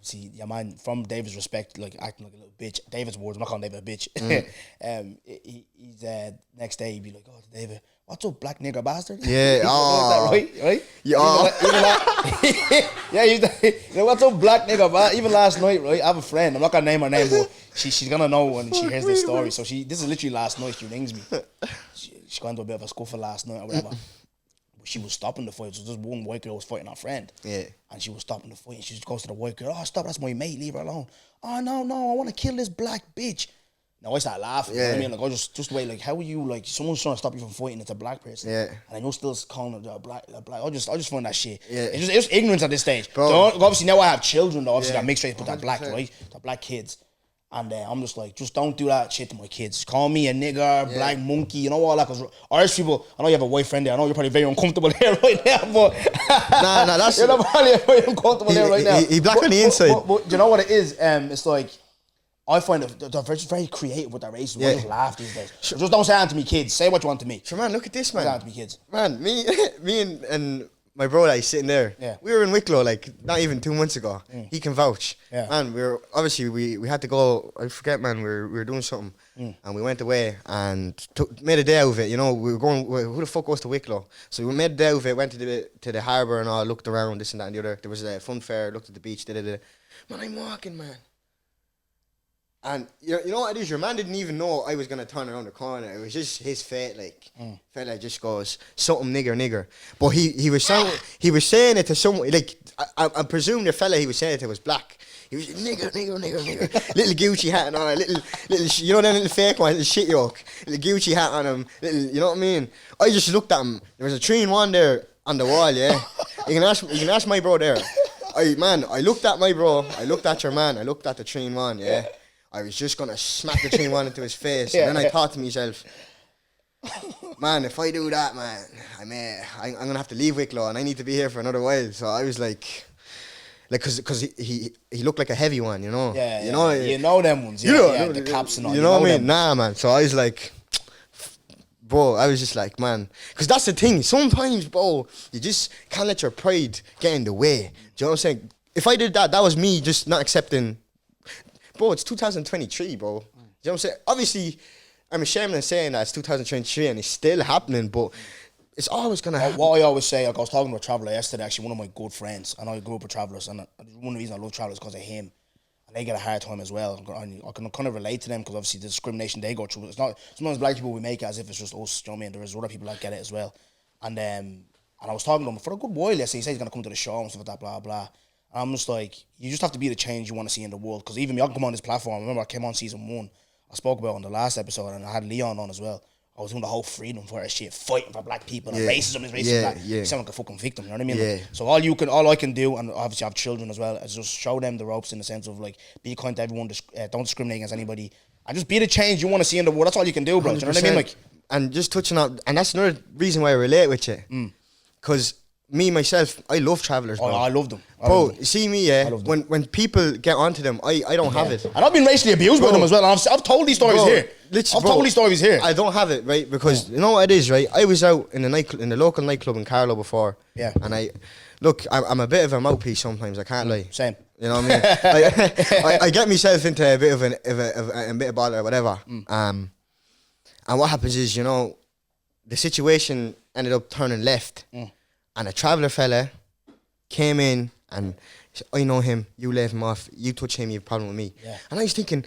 See, your man, from David's respect, like acting like a little bitch. David's words, I'm not calling David a bitch. He's next day he'd be like, "Oh, David, what's up, black nigger bastard?" Yeah, like that, right? Yeah, yeah. He's what's up, black nigger bastard? Even last night, right? I have a friend. I'm not gonna name her name, but she's gonna know when she hears this story. So this is literally last night. She rings me. She got into a bit of a scuffle last night or whatever. She was stopping the fight. So just one white girl was fighting her friend. Yeah. And she was stopping the fight. And she just goes to the white girl. "Oh, stop, that's my mate. Leave her alone." "Oh, no, I want to kill this black bitch." Now I start laughing. Yeah. You know what I mean? Like, I just wait, like, how are you, like, someone's trying to stop you from fighting, it's a black person. Yeah. And then you're still calling it black. I just find that shit. Yeah. It's just ignorance at this stage. Bro. So obviously now I have children, though. Obviously, I mix race with that black, right? The black kids. And I'm just like, just don't do that shit to my kids. Call me a nigger, black monkey, you know all that. Because Irish people, I know you have a white friend there. I know you're probably very uncomfortable here right now, but nah, that's you're probably very uncomfortable there right now. He black on the inside. But you know what it is? It's like, I find they're very creative with their races. Yeah. I just laugh these days. Sure. Just don't say that to me, kids. Say what you want to me. Sure, man, look at this, man. Say that to me, kids. Man, me and my bro, like, sitting there. Yeah. We were in Wicklow, like, not even 2 months ago. He can vouch. Yeah. Man, we had to go, I forget, man, we were doing something. And we went away and made a day out of it, you know. We were going, who the fuck goes to Wicklow? So we made a day out of it, went to the harbour and all, looked around, this and that and the other. There was a fun fair, looked at the beach, Man, I'm walking, man. And you know what it is? Your man didn't even know I was going to turn around the corner. It was just his fate, like, fella just goes, something nigger. But he was saying it to someone, like, I presume the fella he was saying it to was black. He was nigger. Little Gucci hat and all that, little, you know that little fake one, little shit yoke. Little Gucci hat on him, little, you know what I mean? I just looked at him. There was a 3-in-1 there on the wall, yeah? You can ask my bro there. I looked at my bro, I looked at your man, I looked at the 3-in-1, yeah? I was just going to smack the 3-in-1 into his face. And then I thought to myself, man, if I do that, man, I'm gonna have to leave Wicklow and I need to be here for another while. So I was like, cause he looked like a heavy one, you know. Yeah, you know, you know them ones. Yeah, the caps and all. You know what I mean? Them. Nah, man. So I was like, bro, I was just like, man, because that's the thing. Sometimes, bro, you just can't let your pride get in the way. Do you know what I'm saying? If I did that, that was me just not accepting. Bro, it's 2023, bro. You know what I'm saying? Obviously, I'm ashamed of saying that it's 2023 and it's still happening, but it's always gonna happen. What I always say, like I was talking to a traveller yesterday, actually one of my good friends, and I grew up with travellers, and one of the reasons I love travellers is because of him. And they get a hard time as well. I can kind of relate to them because obviously the discrimination they go through. It's not sometimes black people we make it as if it's just us. You know what I mean? There's other people that get it as well. And I was talking to him for a good while yesterday. He said he's gonna come to the show and stuff like that, blah blah. And I'm just like, you just have to be the change you want to see in the world. Because even me, I can come on this platform. I remember I came on season 1. I spoke about it on the last episode, and I had Leon on as well. I was doing the whole freedom for shit, fighting for black people and racism is racist. You sound like a fucking victim, you know what I mean? Yeah. Like, so all I can do, and obviously I have children as well, is just show them the ropes in the sense of like, be kind to everyone, don't discriminate against anybody, and just be the change you want to see in the world. That's all you can do, bro. Do you know what I mean? Like, and just touching on, and that's another reason why I relate with you, because me myself, I love travellers, bro. I love them. Bro, see me, when people get onto them, I don't have it. And I've been racially abused by them as well. And I've told these stories here. I've told these stories here. I don't have it, right? Because you know what it is, right? I was out in the local nightclub in Carlow before. Yeah. And I'm a bit of a mouthpiece sometimes, I can't lie. Same. You know what I mean? I get myself into a bit of a bit of bother or whatever. And what happens is, you know, the situation ended up turning left. And a traveller fella came in and said, I know him, you let him off, you touch him, you have a problem with me. Yeah. And I was thinking,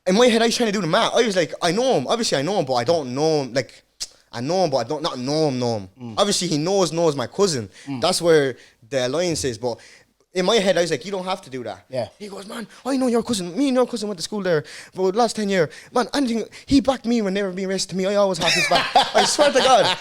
in my head, I was trying to do the math. I was like, I know him. Obviously, I know him, but I don't know him. Like, I know him, but I don't not know him. Obviously, he knows my cousin. That's where the alliance is. But in my head, I was like, you don't have to do that. Yeah. He goes, man, I know your cousin. Me and your cousin went to school there for the last 10 years. Man, anything, he backed me when they were being racist to me. I always have his back. I swear to God.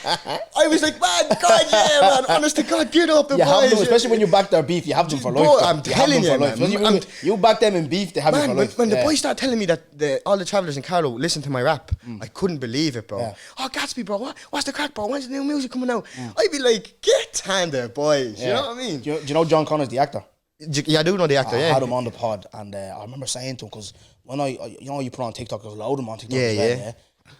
I was like, man, God, yeah, man. Honest to God, get up the boys. Them, especially when you back their beef, you have them for life. Bro, I'm telling you, man. You back them in beef, they have you for life. When the boys started telling me that all the travellers in Carlow listen to my rap, I couldn't believe it, bro. Yeah. Oh, Gatsby, bro, what's the crack, bro? When's the new music coming out? I'd be like, get hand there, boys. You know what I mean? Do you know John Connors, the actor? Yeah, I do know the actor, I had him on the pod, and I remember saying to him, because when you put on TikTok, I load him on TikTok as well, yeah.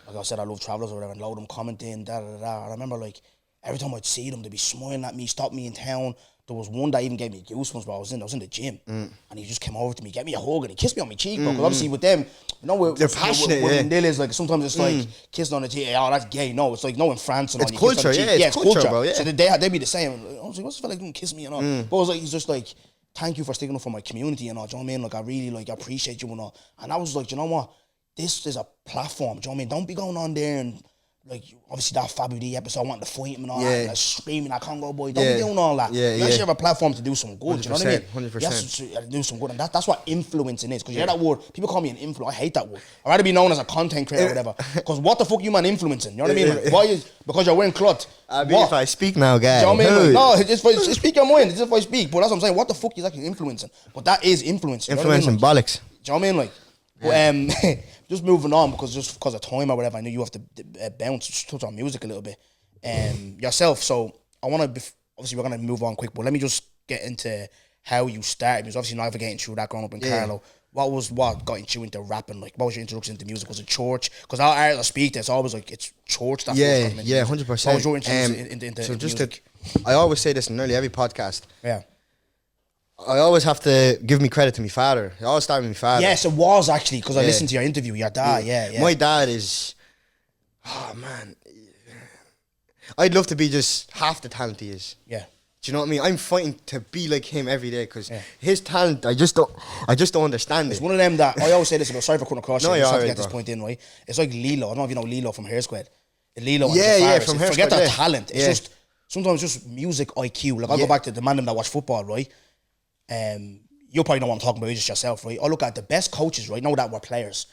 Like I said, I love travellers or whatever, and load him commenting, And I remember, like, every time I'd see them, they'd be smiling at me, stop me in town. There was one that even gave me goosebumps, bro. I was in the gym, and he just came over to me, gave me a hug, and he kissed me on my cheek, bro. Because obviously with them, you know, they're passionate, with is like sometimes it's like kissing on the cheek. Oh, that's gay. No, it's like in France and all. It's culture, it's culture, bro. Yeah. So they'd be the same. I was like, what's this fella doing, kiss me and all? But I was like, he's just like, thank you for sticking up for my community and all. Do you know what I mean? Like, I really like appreciate you and all. And I was like, you know what? This is a platform. Do you know what I mean? Don't be going on there and like obviously that Fabu D episode wanting to fight him and all that, and like screaming at Congo boy. Don't be doing all that. You actually have a platform to do some good. Do you know what I mean? 100%. You have to do some good, and that's what influencing is. Because you hear that word, people call me an influencer. I hate that word. I'd rather be known as a content creator or whatever. Because what the fuck you man influencing? You know what I mean? Like, why is because you're wearing cloth? I mean, if I speak now, guys. Do you know what I mean? Like, no, it's speak your mind. It's if I speak. But that's what I'm saying. What the fuck is actually influencing? But that is influencing. Influeing, you know what I mean? Bollocks. Do you know what I mean? Like, just moving on because of time or whatever, I know you have to bounce, just touch on music a little bit. Yourself, so I want to, obviously we're going to move on quick, but let me just get into how you started. Because obviously navigating through that growing up in Carlow, what got you into rapping? Like, what was your introduction into music? Was it church? Because our art I speak to, it's always like, it's church. That 100%. What was your introduction into so just music? I always say this in nearly every podcast. Yeah. I always have to give me credit to my father. I always start with my father. Yes, it was actually, because I listened to your interview. Your dad, yeah. My dad is, oh man, I'd love to be just half the talent he is. Yeah. Do you know what I mean? I'm fighting to be like him every day because his talent, I just don't understand it's it. One of them that, I always say this, but sorry for cutting across you. I just have to get bro. this point in, right? It's like Lilo. I don't know if you know Lilo from Hair Squad. Lilo and from Hair forget Squad, that talent. It's just, sometimes just music IQ. Like, I'll go back to the man that watch football, right? You probably know what I'm talking about, just yourself, right? I look at the best coaches, right, now that were players,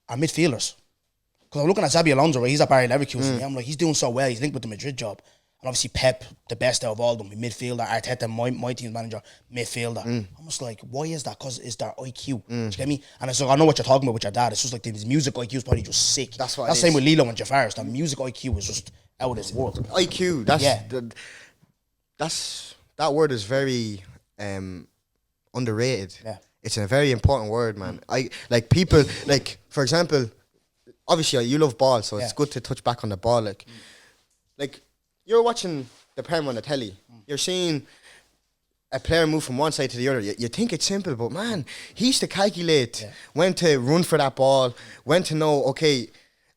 are midfielders. Because I'm looking at Xabi Alonso, right? He's at Bayer Leverkusen. I'm like, he's doing so well. He's linked with the Madrid job. And obviously Pep, the best out of all of them, midfielder. Arteta, my team's manager, midfielder. I'm just like, why is that? Because it's their IQ. Do you get me? And it's like, I know what you're talking about with your dad. It's just like his music IQ is probably just sick. That's what That's the same with Lilo and Jafar's. The music IQ is just out of this world. IQ, that word is very underrated. Yeah. It's a very important word, man. People, for example, obviously you love ball, so it's good to touch back on the ball. Like you're watching the Prem on the telly, you're seeing a player move from one side to the other. You think it's simple, but man, he used to calculate when to run for that ball, when to know, okay,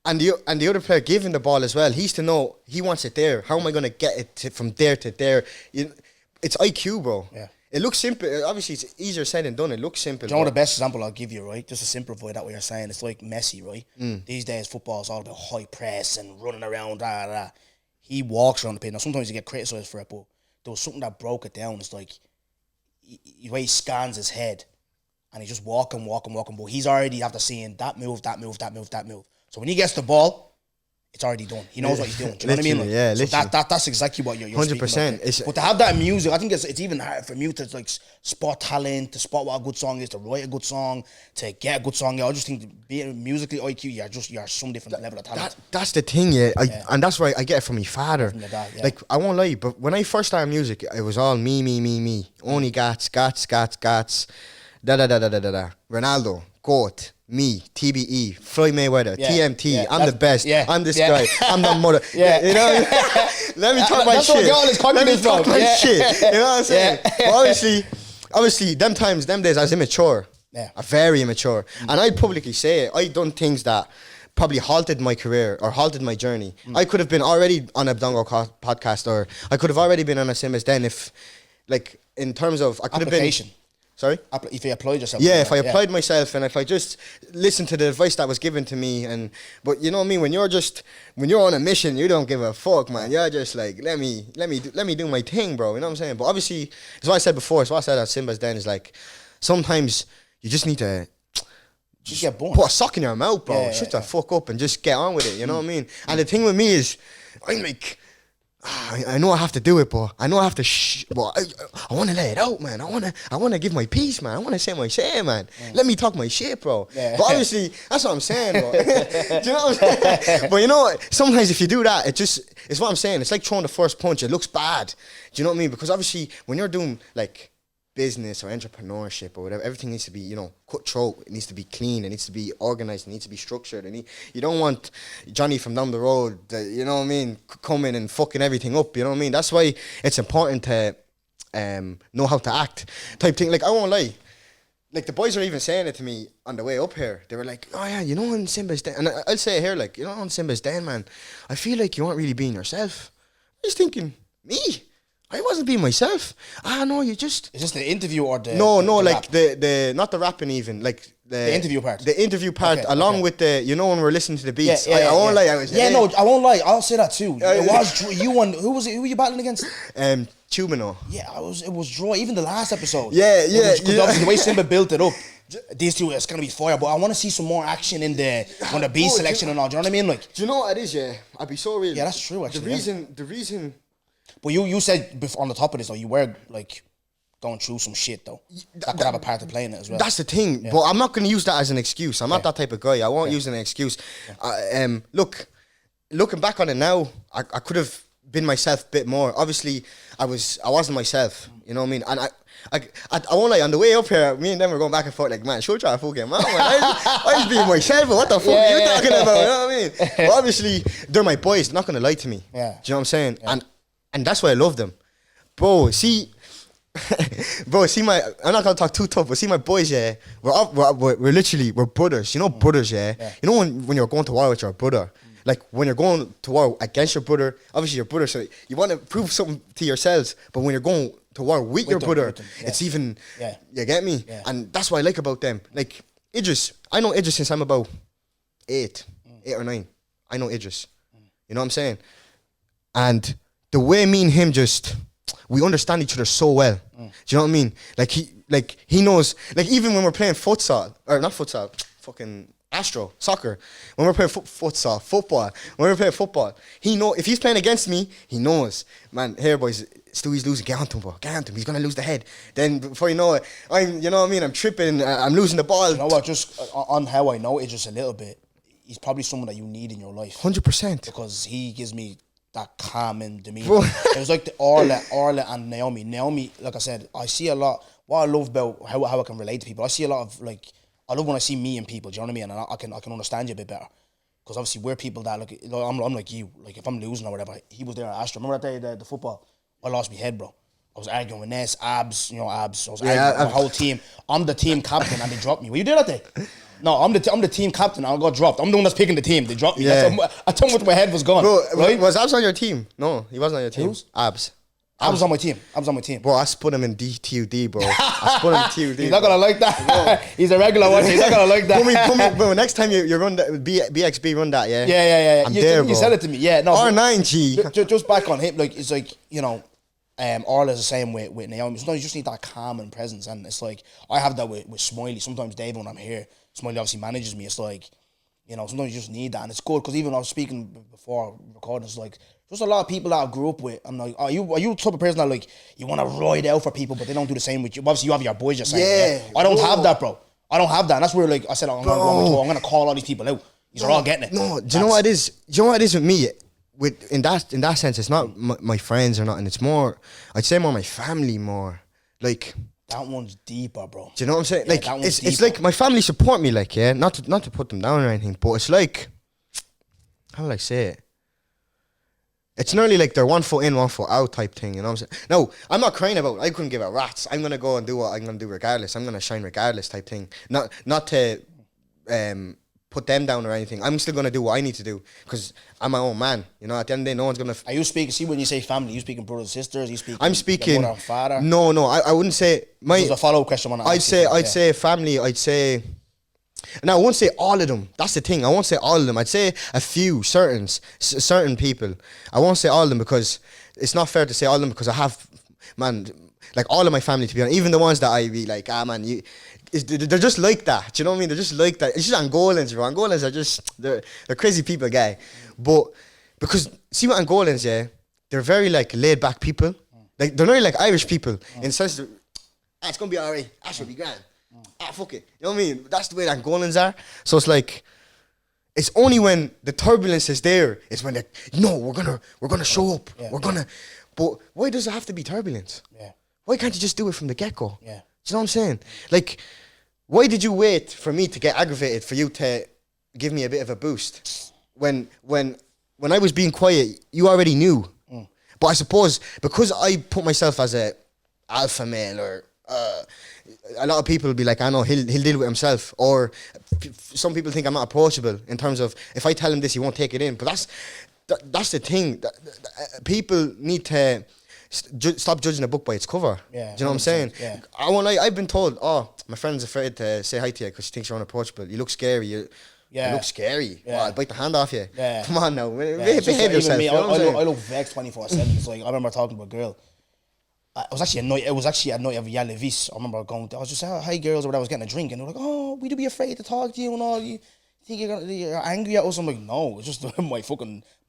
and the other player giving the ball as well, he used to know he wants it there. How am I going to get it from there to there? It's IQ, bro. Yeah. It looks simple. Obviously, it's easier said than done. It looks simple. Do you know the best example I'll give you, right? Just to simplify that what you're saying. It's like Messi, right? These days, football is all about high press and running around, He walks around the pitch. Now, sometimes you get criticised for it, but there was something that broke it down. It's like, the way he scans his head, and he's just walking, but he's already after seeing that move. So when he gets the ball, it's already done. He knows what he's doing. Do you know what I mean? Yeah, so that's exactly what you're 100%. But to have that in music, I think it's even hard for me to like spot talent, to spot what a good song is, to write a good song, to get a good song. I just think being musically IQ, you're some different level of talent. That's the thing, and that's why I get it from my father. From your dad, yeah. Like I won't lie, but when I first started music, it was all me. Only Gatz, da. Ronaldo, GOAT. Me, TBE, Floyd Mayweather, TMT, I'm the best, I'm this guy, I'm the mother. You know, let me talk my shit. Let me talk my shit. You know what I'm saying? But obviously, them days, I was immature. Yeah. Very immature. And I publicly say it. I done things that probably halted my career or halted my journey. I could have been already on a Dongo podcast, or I could have already been on a Simba's Den if, like, in terms of, I could have been. Sorry? If you applied yourself. Yeah, if I applied myself and if I just listened to the advice that was given to me, but you know what I mean, when you're on a mission, you don't give a fuck, man. You're just like, let me do my thing, bro. You know what I'm saying? But obviously, it's what I said before, it's what I said at Simba's Den, is like, sometimes you just need to just get born. Put a sock in your mouth, bro. Shut the fuck up and just get on with it, you know what I mean? And the thing with me is, I'm like, I know I have to do it, but I know I have to. But I want to lay it out, man. I want to give my piece, man. I want to say my shit, man. Let me talk my shit, bro. But obviously, that's what I'm saying, bro. Do you know what I'm saying? But you know what? Sometimes if you do that, it's what I'm saying. It's like throwing the first punch. It looks bad. Do you know what I mean? Because obviously, when you're doing like business or entrepreneurship or whatever, everything needs to be, you know, cutthroat. It needs to be clean. It needs to be organized. It needs to be structured. And you don't want Johnny from down the road, you know what I mean, coming and fucking everything up. You know what I mean? That's why it's important to know how to act, type thing. Like, I won't lie. Like, the boys are even saying it to me on the way up here. They were like, oh yeah, you know, on Simba's Den, and I'll say it here, like, you know, on Simba's Den, man, I feel like you aren't really being yourself. I was thinking, me? I wasn't being myself. No, you just... Is this the interview or the... No, the like rap? the not the rapping even, like the interview part. The interview part, along with the, you know, when we're listening to the beats. I won't lie, I was... no, I won't lie, I'll say that too. It was you and... Who were you battling against? Tumino. Yeah, it was draw, even the last episode. Yeah. Because obviously the way Simba built it up, these two, it's going to be fire, but I want to see some more action in the beat selection and all, do you know what I mean? Like, do you know what it is, yeah? I'd be so real. Yeah, that's true, actually. The reason... But you said before, on the top of this, though, you were like going through some shit, though. That could have a part to play in it as well. That's the thing. But I'm not going to use that as an excuse. I'm not that type of guy. I won't use it as an excuse. Looking back on it now, I could have been myself a bit more. Obviously, I wasn't myself. You know what I mean? And I won't lie, on the way up here, me and them were going back and forth like, man, should try to fucking man. I was being myself, but what the fuck are you talking about? You know what I mean? But obviously, they're my boys. They're not going to lie to me. Yeah. Do you know what I'm saying? Yeah. And that's why I love them. Bro, see my, I'm not gonna talk too tough, but see my boys, yeah, we're literally brothers. You know, brothers, yeah. You know when you're going to war with your brother, like when you're going to war against your brother, obviously your brother, so you want to prove something to yourselves, but when you're going to war with your brother, it's even, you get me? Yeah. And that's what I like about them. Like Idris, I know Idris since I'm about 8 or 9. I know Idris. You know what I'm saying? And the way me and him we understand each other so well. Do you know what I mean? Like he knows, like even when we're playing futsal, or not futsal, fucking Astro, soccer. When we're playing football. When we're playing football, he know if he's playing against me, he knows. Man, here boys, Stewie's losing. Get on to him, bro. Get on to him. He's gonna lose the head. Then before you know it, you know what I mean? I'm tripping. I'm losing the ball. You know what? Just on how I know it, just a little bit. He's probably someone that you need in your life. 100%. Because he gives me that calming demeanor. It was like the Orla and Naomi. Naomi, like I said, I see a lot. What I love about how I can relate to people, I see a lot of like. I love when I see me in people. Do you know what I mean? And I can understand you a bit better. Because obviously we're people that like I'm like you. Like if I'm losing or whatever, he was there at Astro. Remember that day the football? I lost my head, bro. I was arguing with Ness, Abs. I was arguing with the whole team. I'm the team captain and they dropped me. Were you there that day? No, I'm the team captain. I got dropped. I'm the one that's picking the team. They dropped me. Yeah. I told him my head was gone. Bro, right? was Abs on your team? No, he wasn't on your team. Who's? Abs. I was on my team. Bro, I split him in TUD, bro. I split him in TUD. He's not gonna like that. He's a regular one. He's not gonna like that. Put me, bro. Next time you run that, BXB run that, yeah. Yeah. I'm there, You bro. said it to me. Yeah, no. R9G. Just back on him, like it's like Orla's the same with Naomi. Sometimes you just need that calm and presence, and it's like I have that with Smiley. Sometimes Dave, when I'm here, Smiley obviously manages me. It's like, sometimes you just need that, and it's good because even I was speaking before recording, it's like just a lot of people that I grew up with. I'm like, are you the type of person that like you want to ride out for people, but they don't do the same with you? Obviously, you have your boys, you're saying. Yeah. I don't have that, bro. I don't have that. And that's where like I said, I'm gonna go on tour. I'm gonna call all these people out. These are all getting it. No, do you know what it is? Do you know what it is with me? In that sense, it's not my friends or nothing. It's more, I'd say more my family more. Like that one's deeper, bro. Do you know what I'm saying? Yeah, like it's like my family support me, like not to put them down or anything, but it's like, how will I say it? It's nearly like they're 1 foot in, 1 foot out type thing, you know what I'm saying? No, I'm not crying about it. I couldn't give a rat's. I'm gonna go and do what I'm gonna do regardless. I'm gonna shine regardless type thing. Not to put them down or anything. I'm still gonna do what I need to do because I'm my own man. You know, at the end of the day, no one's gonna. Are you speaking? See, when you say family, you speaking brothers, sisters. You speaking. I'm speaking. Mother and father. No, I wouldn't say my. This is a follow up question. I'd say family. I'd say. Now I won't say all of them. That's the thing. I won't say all of them. I'd say a few, certain people. I won't say all of them because it's not fair to say all of them because I have, man, like all of my family, to be honest. Even the ones that I be like, man, they're just like that. Do you know what I mean? They're just like that. It's just Angolans, bro. Angolans are just they're crazy people, guy. But because see what Angolans, they're very like laid back people. Like they're not like Irish people in the sense that it's gonna be alright. That should be grand. Fuck it. You know what I mean? That's the way that Angolans are. So it's like, it's only when the turbulence is there, it's when they're, we're gonna show up. We're gonna, but why does it have to be turbulence? Yeah. Why can't you just do it from the get-go? Yeah. Do you know what I'm saying? Like, why did you wait for me to get aggravated for you to give me a bit of a boost? When I was being quiet, you already knew. But I suppose because I put myself as a alpha male or a lot of people will be like, I know he'll deal with himself, or some people think I'm not approachable in terms of if I tell him this, he won't take it in. But that's the thing. People need to stop judging a book by its cover. Yeah, do you know what I'm saying? Yeah. I've been told, my friend's afraid to say hi to you because she thinks you're unapproachable. You look scary. You look scary. Yeah. I'll bite the hand off you. Yeah. Come on now. Yeah. Behave yourself. Me, you know what I'm saying? I look vexed 24/7. It's like I remember talking to a girl. It was actually a night of Yalevis. I remember going. I was just saying, "Hi, girls," or whatever. I was getting a drink, and they were like, "Oh, we'd be afraid to talk to you and all. You think you're angry at us?" I'm like, "No, it's just my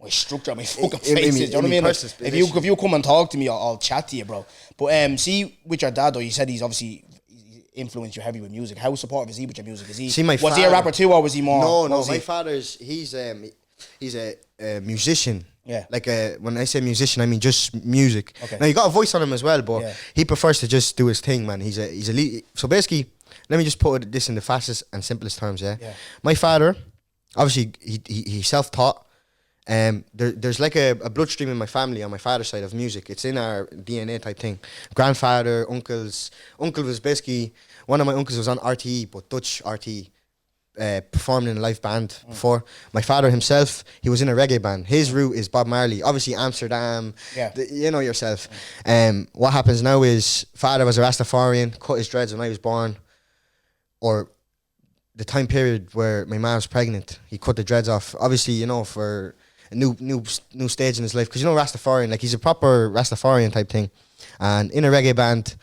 structure, my fucking face. You know what I mean? Like, if you come and talk to me, I'll chat to you, bro." But see, with your dad, though, you said he's obviously influenced you heavy with music. How supportive is he with your music? Is he? See, my was he a rapper too, or was he more? No. My father's he's a musician. Yeah. Like when I say musician, I mean just music. Okay. Now you got a voice on him as well, but he prefers to just do his thing, man. He's a lead. So basically, let me just put this in the fastest and simplest terms. Yeah. My father, obviously, he self-taught. There's like a bloodstream in my family on my father's side of music. It's in our DNA type thing. Grandfather, uncles. Uncle was basically one of my uncles was on RTE, but Dutch RTE. Performed in a live band before. My father himself, he was in a reggae band. His route is Bob Marley. Obviously Amsterdam. Yeah. You know yourself. What happens now is father was a Rastafarian, cut his dreads when I was born, or the time period where my mom was pregnant. He cut the dreads off. Obviously, you know, for a new stage in his life, because you know Rastafarian, like he's a proper Rastafarian type thing, and in a reggae band.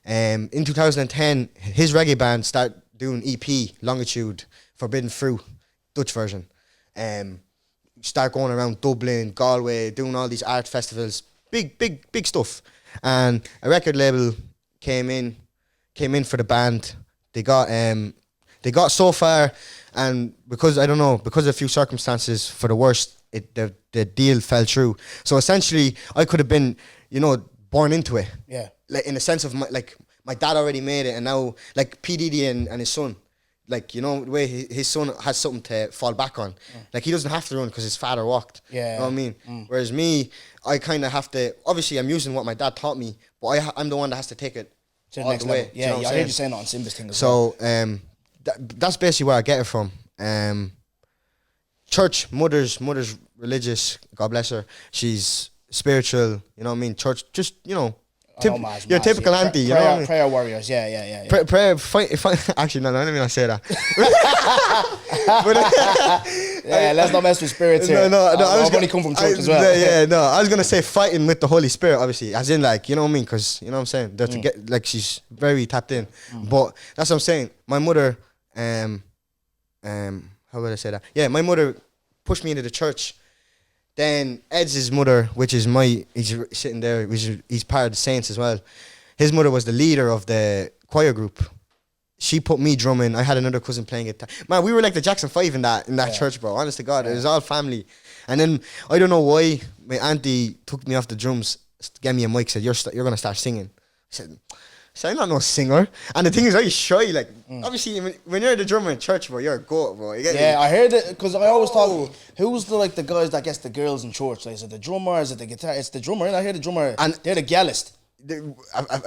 In 2010, his reggae band started doing EP Longitude Forbidden Fruit, Dutch version. Start going around Dublin, Galway, doing all these art festivals, big stuff. And a record label came in for the band. They got so far, and because of a few circumstances for the worst, the deal fell through. So essentially, I could have been, born into it. Yeah. Like in the sense of my dad already made it, and now like P Diddy and his son. Like, the way his son has something to fall back on. Like, he doesn't have to run because his father walked. Yeah. You know what I mean? Whereas me, I kind of have to... Obviously, I'm using what my dad taught me, but I'm the one that has to take it to the all next the way. level. Yeah, I heard you saying that on Simba's thing as well. So, that's basically where I get it from. Church, mother's religious, God bless her. She's spiritual, you know what I mean? Church, just, your typical auntie, you know what I mean? Prayer warriors, yeah. Prayer, fight. Actually, no, I don't even say that. Yeah, let's not mess with spirits here. No, I've only come from church as well. I was gonna say fighting with the Holy Spirit, obviously, as in like, you know what I mean? Because you know what I'm saying. They're to get like she's very tapped in, but that's what I'm saying. My mother, how would I say that? Yeah, my mother pushed me into the church. Then Ed's mother, which is he's sitting there, he's part of the Saints as well. His mother was the leader of the choir group. She put me drumming. I had another cousin playing guitar. Man, we were like the Jackson 5 in that church, bro. Honest to God, it was all family. And then I don't know why my auntie took me off the drums, gave me a mic, said you're gonna start singing. I said, I'm not no singer. And the thing is, I'm shy. Like, obviously, when you're the drummer in church, bro, you're a goat, bro. You get me? I heard it because I always thought, who's the guys that gets the girls in church? Like, is it the drummer? Is it the guitar? It's the drummer. And I hear the drummer, and they're the gallist.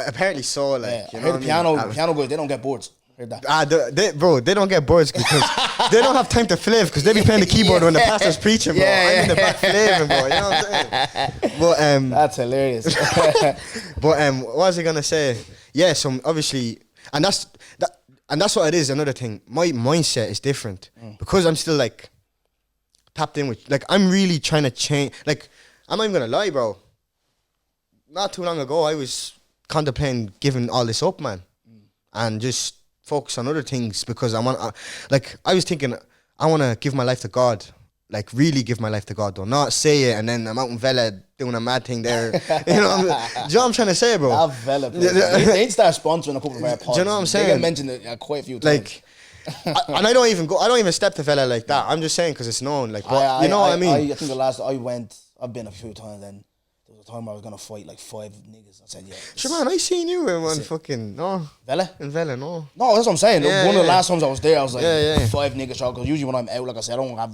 Apparently so, like, I heard the piano guys, they don't get boards. Heard that. They don't get boards because they don't have time to fliv because they be playing the keyboard when the pastor's preaching, bro. I'm in the back fliving, bro. You know what I'm saying? But that's hilarious. But what was I gonna say? Yeah, so obviously, and that's what it is. Another thing, my mindset is different because I'm still like tapped in with, like, I'm really trying to change. Like, I'm not even gonna lie, bro. Not too long ago, I was contemplating giving all this up, man, and just focus on other things because I was thinking I want to give my life to God. Like, really give my life to God, though. Not say it and then I'm out in Vela doing a mad thing there. Do you know what I'm trying to say, bro? That Vela, they need to start sponsoring a couple of our pods. Do you know what I'm saying? They get mentioned it quite a few times. Like, and I don't even step to Vela like that. I'm just saying because it's known. Like, but you know what I mean? I think the last I've been a few times, and there was a time I was going to fight like 5 niggas. I said, yeah. Sure, man, I seen you in one fucking, no. Vela? In Vela, no. No, that's what I'm saying. One of the last times I was there, I was like, 5 niggas shot. Because usually when I'm out, like I said, I don't have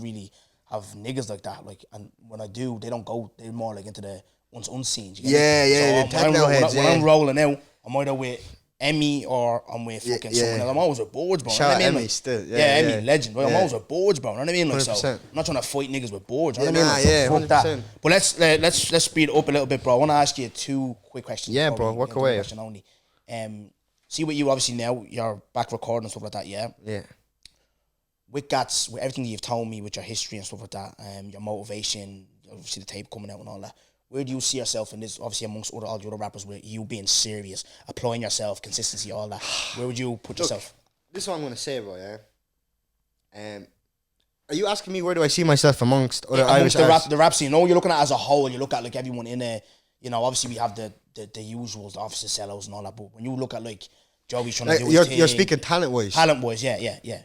niggas like that. Like, and when I do, they don't go. They're more like into the unseen. The techno heads. When I'm rolling out, I'm either with Emmy or I'm with fucking someone else. I'm always with boards, bro. Shout out Emmy like, still. Emmy, legend. Right? I'm always with boards, bro. You know what I mean? Like, 100%. so I'm not trying to fight niggas with boards. You know what I mean? Like, 100%. that. But let's speed it up a little bit, bro. I want to ask you 2 quick questions. Yeah, bro. Walk away. Question only. See what you obviously now you're back recording and stuff like that. Yeah. Yeah. With Gatz, with everything you've told me, with your history and stuff like that, your motivation, obviously the tape coming out and all that, where do you see yourself in this, obviously amongst all the other rappers, where you being serious, applying yourself, consistency, all that, where would you put yourself? This is what I'm going to say, bro, yeah? Are you asking me where do I see myself amongst other Irish artists? The rap scene? No, you're looking at it as a whole, you look at like everyone in there, obviously we have the usuals, the officer sellouts and all that, but when you look at like Joey's trying to do his thing. You're speaking talent-wise? Talent-wise, yeah.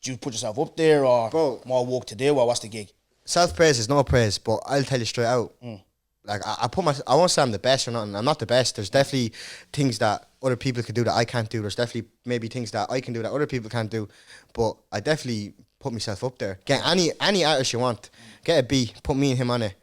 Do you put yourself up there or more work to do or what's the gig? Self-praise is no praise, but I'll tell you straight out. Like, I won't say I'm the best or nothing. I'm not the best. There's definitely things that other people can do that I can't do. There's definitely maybe things that I can do that other people can't do. But I definitely put myself up there. Get any artist you want. Get a beat, put me and him on it,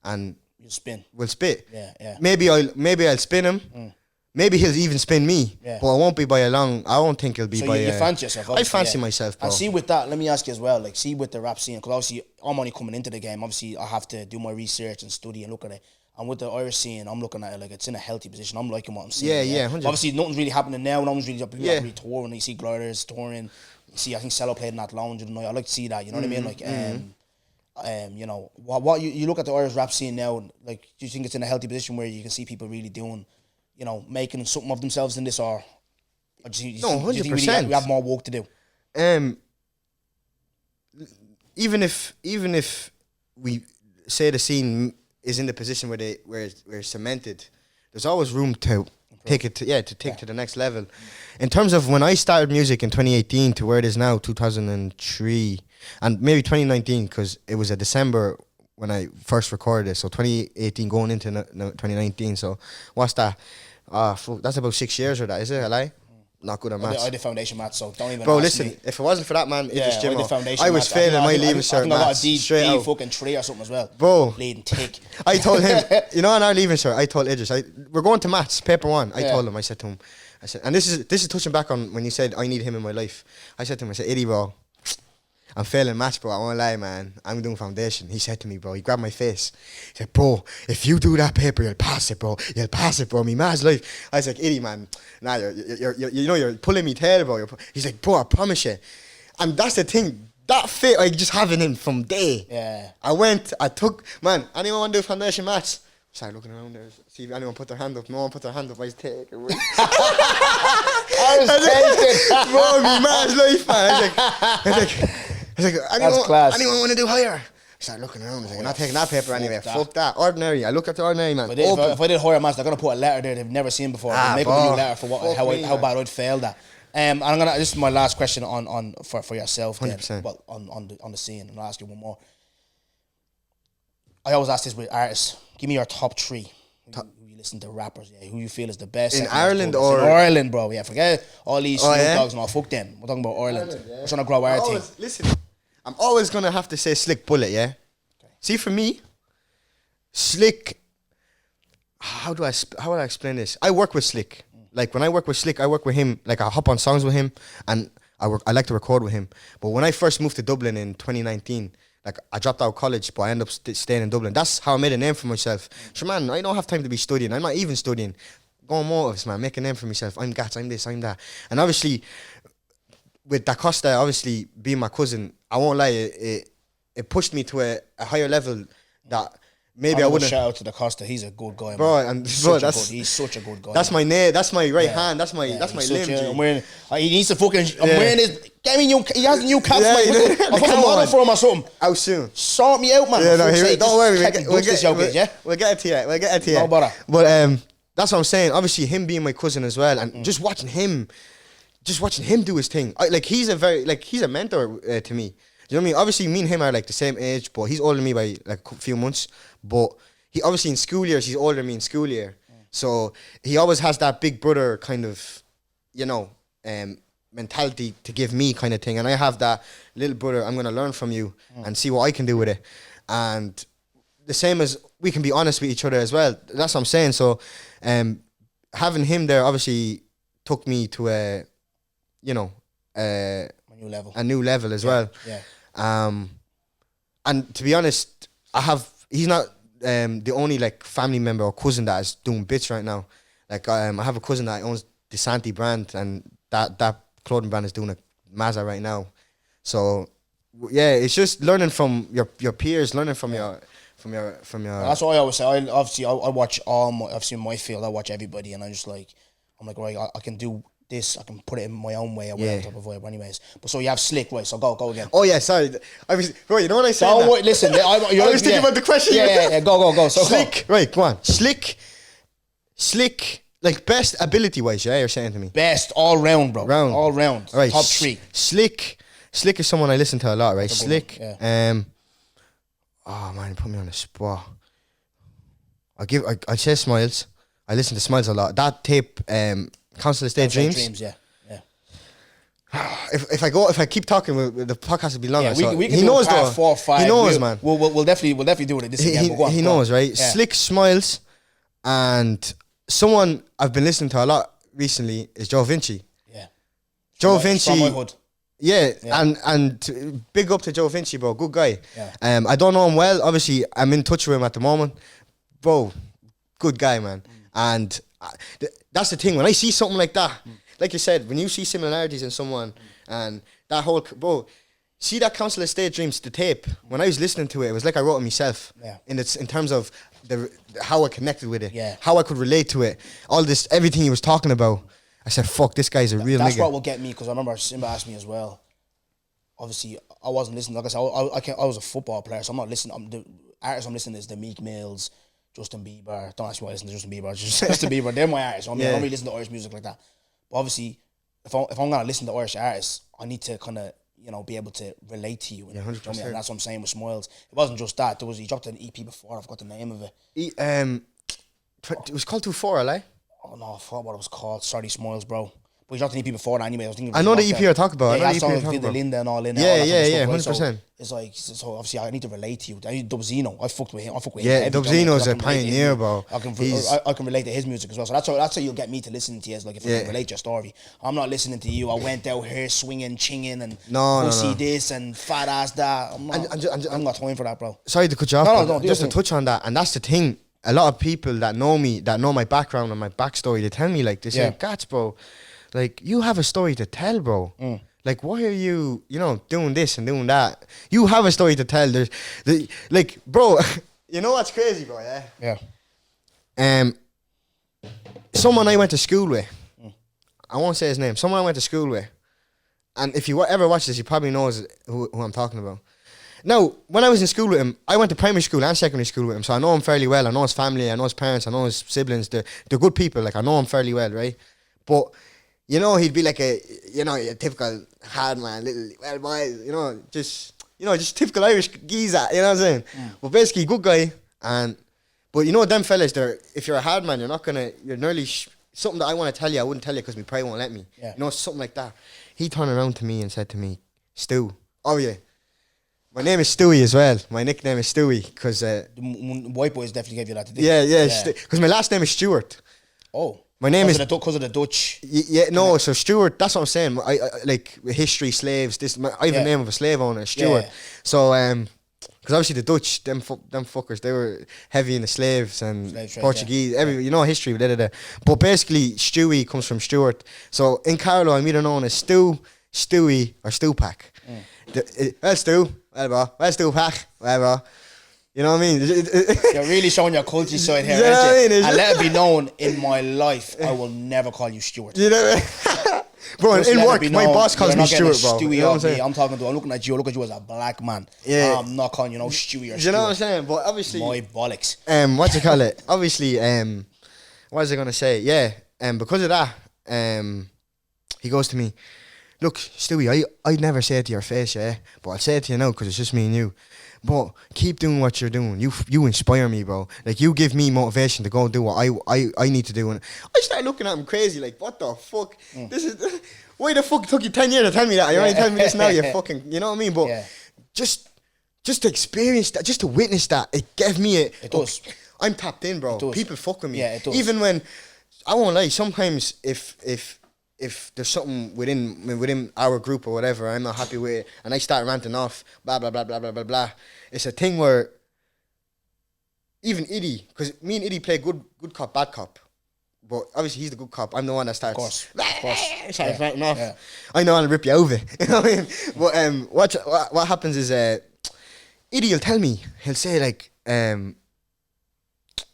and you'll spin. We'll spit. Yeah. Maybe I'll spin him. Maybe he'll even spin me, but it won't be by a long. I won't think it'll be so by. You fancy yourself? I fancy myself, bro. And see with that, let me ask you as well. Like, see with the rap scene, because obviously I'm only coming into the game. Obviously, I have to do my research and study and look at it. And with the Irish scene, I'm looking at it like it's in a healthy position. I'm liking what I'm seeing. Yeah. 100%. Obviously, nothing's really happening now. No one's really touring. You see Gliders touring. You see, I think Cello played in that lounge the night. I like to see that. You know what I mean? Like, what you look at the Irish rap scene now. Like, do you think it's in a healthy position where you can see people really doing, making something of themselves in this, or do you think 100%. we have more work to do? even if we say the scene is in the position where it's cemented, there's always room to take it to the next level. In terms of when I started music in 2018 to where it is now, 2003, and maybe 2019, because it was a December when I first recorded it. So 2018 going into 2019. So what's that? That's about 6 years or that, is it? A lie? Not good at maths. I did foundation maths, so don't even Bro, ask listen, me. if it wasn't for that, man, Yeah, just I Jim. did foundation I was maths. failing my I leaving think cert I got a maths D, straight out. fucking 3 or something as well. Bro. Bleeding tick. I told him, you know, on our leaving cert, I told Idris, we're going to maths, paper 1. I told him, I said to him, and this is touching back on when you said I need him in my life. I said to him, I said, Eddie, bro, I'm failing maths, bro. I won't lie, man. I'm doing foundation. He said to me, bro, he grabbed my face. He said, bro, if you do that paper, you'll pass it, bro. You'll pass it, bro. Me man's life. I was like, Eddie, man, nah, you're pulling me tail, bro. He's like, bro, I promise you. And that's the thing. That fit, like, just having him from day. Yeah. I took, man, anyone want to do foundation maths? Started looking around there, see if anyone put their hand up. No one put their hand up. I was taking it. I was taking, bro, me man's life, man. I was like, anyone want to do higher? I started looking around. I was like, I'm not taking that paper anyway. Fuck that. Ordinary. I look at the ordinary, man. But if I did higher maths, they're going to put a letter there they've never seen before. They'll make up a new letter for how bad I'd failed that. And this is my last question for yourself. 100%. Then, well, on the scene, and I'll ask you one more. I always ask this with artists. Give me your top 3. Who you listen to rappers, who you feel is the best. In Ireland or? In Ireland, bro. Yeah, forget all these Snoop yeah? Dogs and all. Fuck them. We're talking about Ireland. We're trying to grow our team. Listen, I'm always going to have to say Slick Bullet, yeah? Okay. See, for me, Slick, how would I explain this? I work with Slick. Like, when I work with Slick, I work with him, like, I hop on songs with him, and I like to record with him. But when I first moved to Dublin in 2019, like, I dropped out of college, but I ended up staying in Dublin. That's how I made a name for myself. So, man, I don't have time to be studying. I'm not even studying. Going motives, man, make a name for myself. I'm Gatz, I'm this, I'm that. And obviously, with Da Costa, obviously, being my cousin, I won't lie, it pushed me to a higher level that maybe I wouldn't. Shout out to Da Costa, he's a good guy, bro. Man. And He's such a good guy. That's man. that's my right hand. That's my limb. I'm wearing. He needs to fucking. I'm wearing his. Get me new. He has new caps. Yeah, I'll fucking model for him or something. How soon? Sort me out, man. Yeah, no, don't worry. We'll get it to you. We'll get it to you. No bother. But that's what I'm saying. Obviously, him being my cousin as well, and just watching him do his thing. He's a mentor to me. You know what I mean? Obviously, me and him are like the same age, but he's older than me by like a few months. But he obviously in school years, he's older than me in school year. So he always has that big brother kind of, mentality to give me kind of thing. And I have that little brother, I'm going to learn from you and see what I can do with it. And the same as we can be honest with each other as well. That's what I'm saying. So having him there obviously took me to a new level as well. Yeah. And to be honest, he's not the only like family member or cousin that is doing bits right now. Like I have a cousin that owns the Santi brand, and that clothing brand is doing a Mazza right now. So yeah, it's just learning from your peers, learning from your. That's what I always say. I watch I've seen my field. I watch everybody, and I'm like, right, I can do this. I can put it in my own way or whatever type of vibe. Anyways, but so you have Slick, right? So go again. Oh yeah, sorry. Bro, you know what I said? Listen, I was thinking about the question. Yeah. Go. So Slick, right? Go on. Slick. Like best ability wise, yeah, you're saying to me. Best all round, bro. All round. Right. Top 3. Slick is someone I listen to a lot, right? Slick. Yeah. Oh man, you put me on the spot. I say Smiles. I listen to Smiles a lot. That tape, Council Estate Dreams. Yeah. If I keep talking, the podcast will be longer. Yeah, we can he do knows part though. 4 or 5. He knows, man. We'll definitely do it this again. He knows, right? Yeah. Slick, Smiles, and someone I've been listening to a lot recently is Joe Vinci. Yeah. Joe Vinci. From my hood. Yeah, and big up to Joe Vinci, bro. Good guy. Yeah. I don't know him well. Obviously, I'm in touch with him at the moment. Bro, good guy, man. And that's the thing. When I see something like that, like you said, when you see similarities in someone and that whole... Bro, see that Council Estate Dreams, the tape, when I was listening to it, it was like I wrote it myself. Yeah. In terms of how I connected with it. Yeah. How I could relate to it. All this, everything he was talking about. I said, fuck, this guy's a real nigga. That's what will get me, because I remember Simba asked me as well. obviously I wasn't listening. Like I said, I was a football player, so I'm not listening. The artists I'm listening is the Meek Mills, Justin Bieber. Don't ask me why I listen to Justin Bieber. It's just Justin Bieber. They're my artists. I mean, I don't really listen to Irish music like that. But obviously, if I'm gonna listen to Irish artists, I need to kind of be able to relate to you. 100%. And that's what I'm saying with Smiles. It wasn't just that. He dropped an EP before. I forgot the name of it. It was called 2-4, LA. Oh no, I forgot what it was called. Sorry, Smiles, bro. But he dropped an EP before that anyway. I know the EP you're talking about. Yeah, I know the EP you're talking about. Linda and all in there. Yeah, Yeah, 100%. It's like, so obviously I need to relate to you. I need Dubzino. I fucked with him. Yeah, Dubzino's a pioneer, bro. I can relate to his music as well. So that's how you'll get me to listen to you. Like if I can relate to your story. I'm not listening to you. I went out here swinging, chinging, and pussy this and fat ass that. I'm not time for that, bro. Sorry to cut you off. No, just to touch on that, and that's the thing. A lot of people that know me, that know my background and my backstory, they tell me like, they say, Gatz, bro, like you have a story to tell, bro. Like, why are you, doing this and doing that? You have a story to tell. Like, bro, you know what's crazy, bro? Yeah. Someone I went to school with. I won't say his name. Someone I went to school with, and if you ever watch this, you probably knows who I'm talking about. Now, when I was in school with him, I went to primary school and secondary school with him, so I know him fairly well. I know his family, I know his parents, I know his siblings. They're good people. Like, I know him fairly well, right? But he'd be like a typical hard man, little well boy, just typical Irish geezer. You know what I'm saying? But basically, good guy. But them fellas, if you're a hard man, you're nearly something that I want to tell you, I wouldn't tell you because my pride won't let me. Yeah. Something like that. He turned around to me and said to me, Stu, oh yeah. My name is Stewie as well. My nickname is Stewie because the white boys definitely gave you that. Yeah. Because my last name is Stewart. Oh, my name is because of the Dutch. Yeah, no. So Stewart, that's what I'm saying. I like history, slaves. I have a name of a slave owner, Stewart. Yeah. So because obviously the Dutch, them fuckers, they were heavy in the slaves and Portuguese. History. But basically, Stewie comes from Stewart. So in Carlow, I'm either known as Stu, Stewie, or Stupak. Well, Stu. Well, Stu Pack, whatever. You know what I mean? You're really showing your culture side here, aren't you? And let it be known, in my life, I will never call you Stuart. You know what I mean? Bro, in work, my boss calls me Stuart, bro. You know what I'm saying? I'm looking at you. I look at you as a black man. Yeah. I'm not calling you Stewie or Stuart. You know what I'm saying? But obviously... My bollocks. What you call it? Obviously, what was I going to say? Yeah, because of that, he goes to me, look, Stewie, I'd never say it to your face, yeah, but I'll say it to you now because it's just me and you. But keep doing what you're doing. You inspire me, bro. Like, you give me motivation to go and do what I need to do. And I started looking at him crazy, like, what the fuck? This is... Why the fuck it took you 10 years to tell me that? You're only telling me this now, you fucking... You know what I mean? But just to experience that, just to witness that, it gave me a... It does. I'm tapped in, bro. People fuck with me. Yeah, it does. Even when... I won't lie, sometimes if there's something within our group or whatever I'm not happy with it, and I start ranting off, blah, blah, blah, blah, blah, blah, blah, it's a thing where even Iddy, because me and Iddy play good cop, bad cop, but obviously he's the good cop. I'm the one that starts... Of course. Starts ranting off. Yeah. I know I'll rip you over. You know what I mean? But what happens is Iddy will tell me, he'll say like...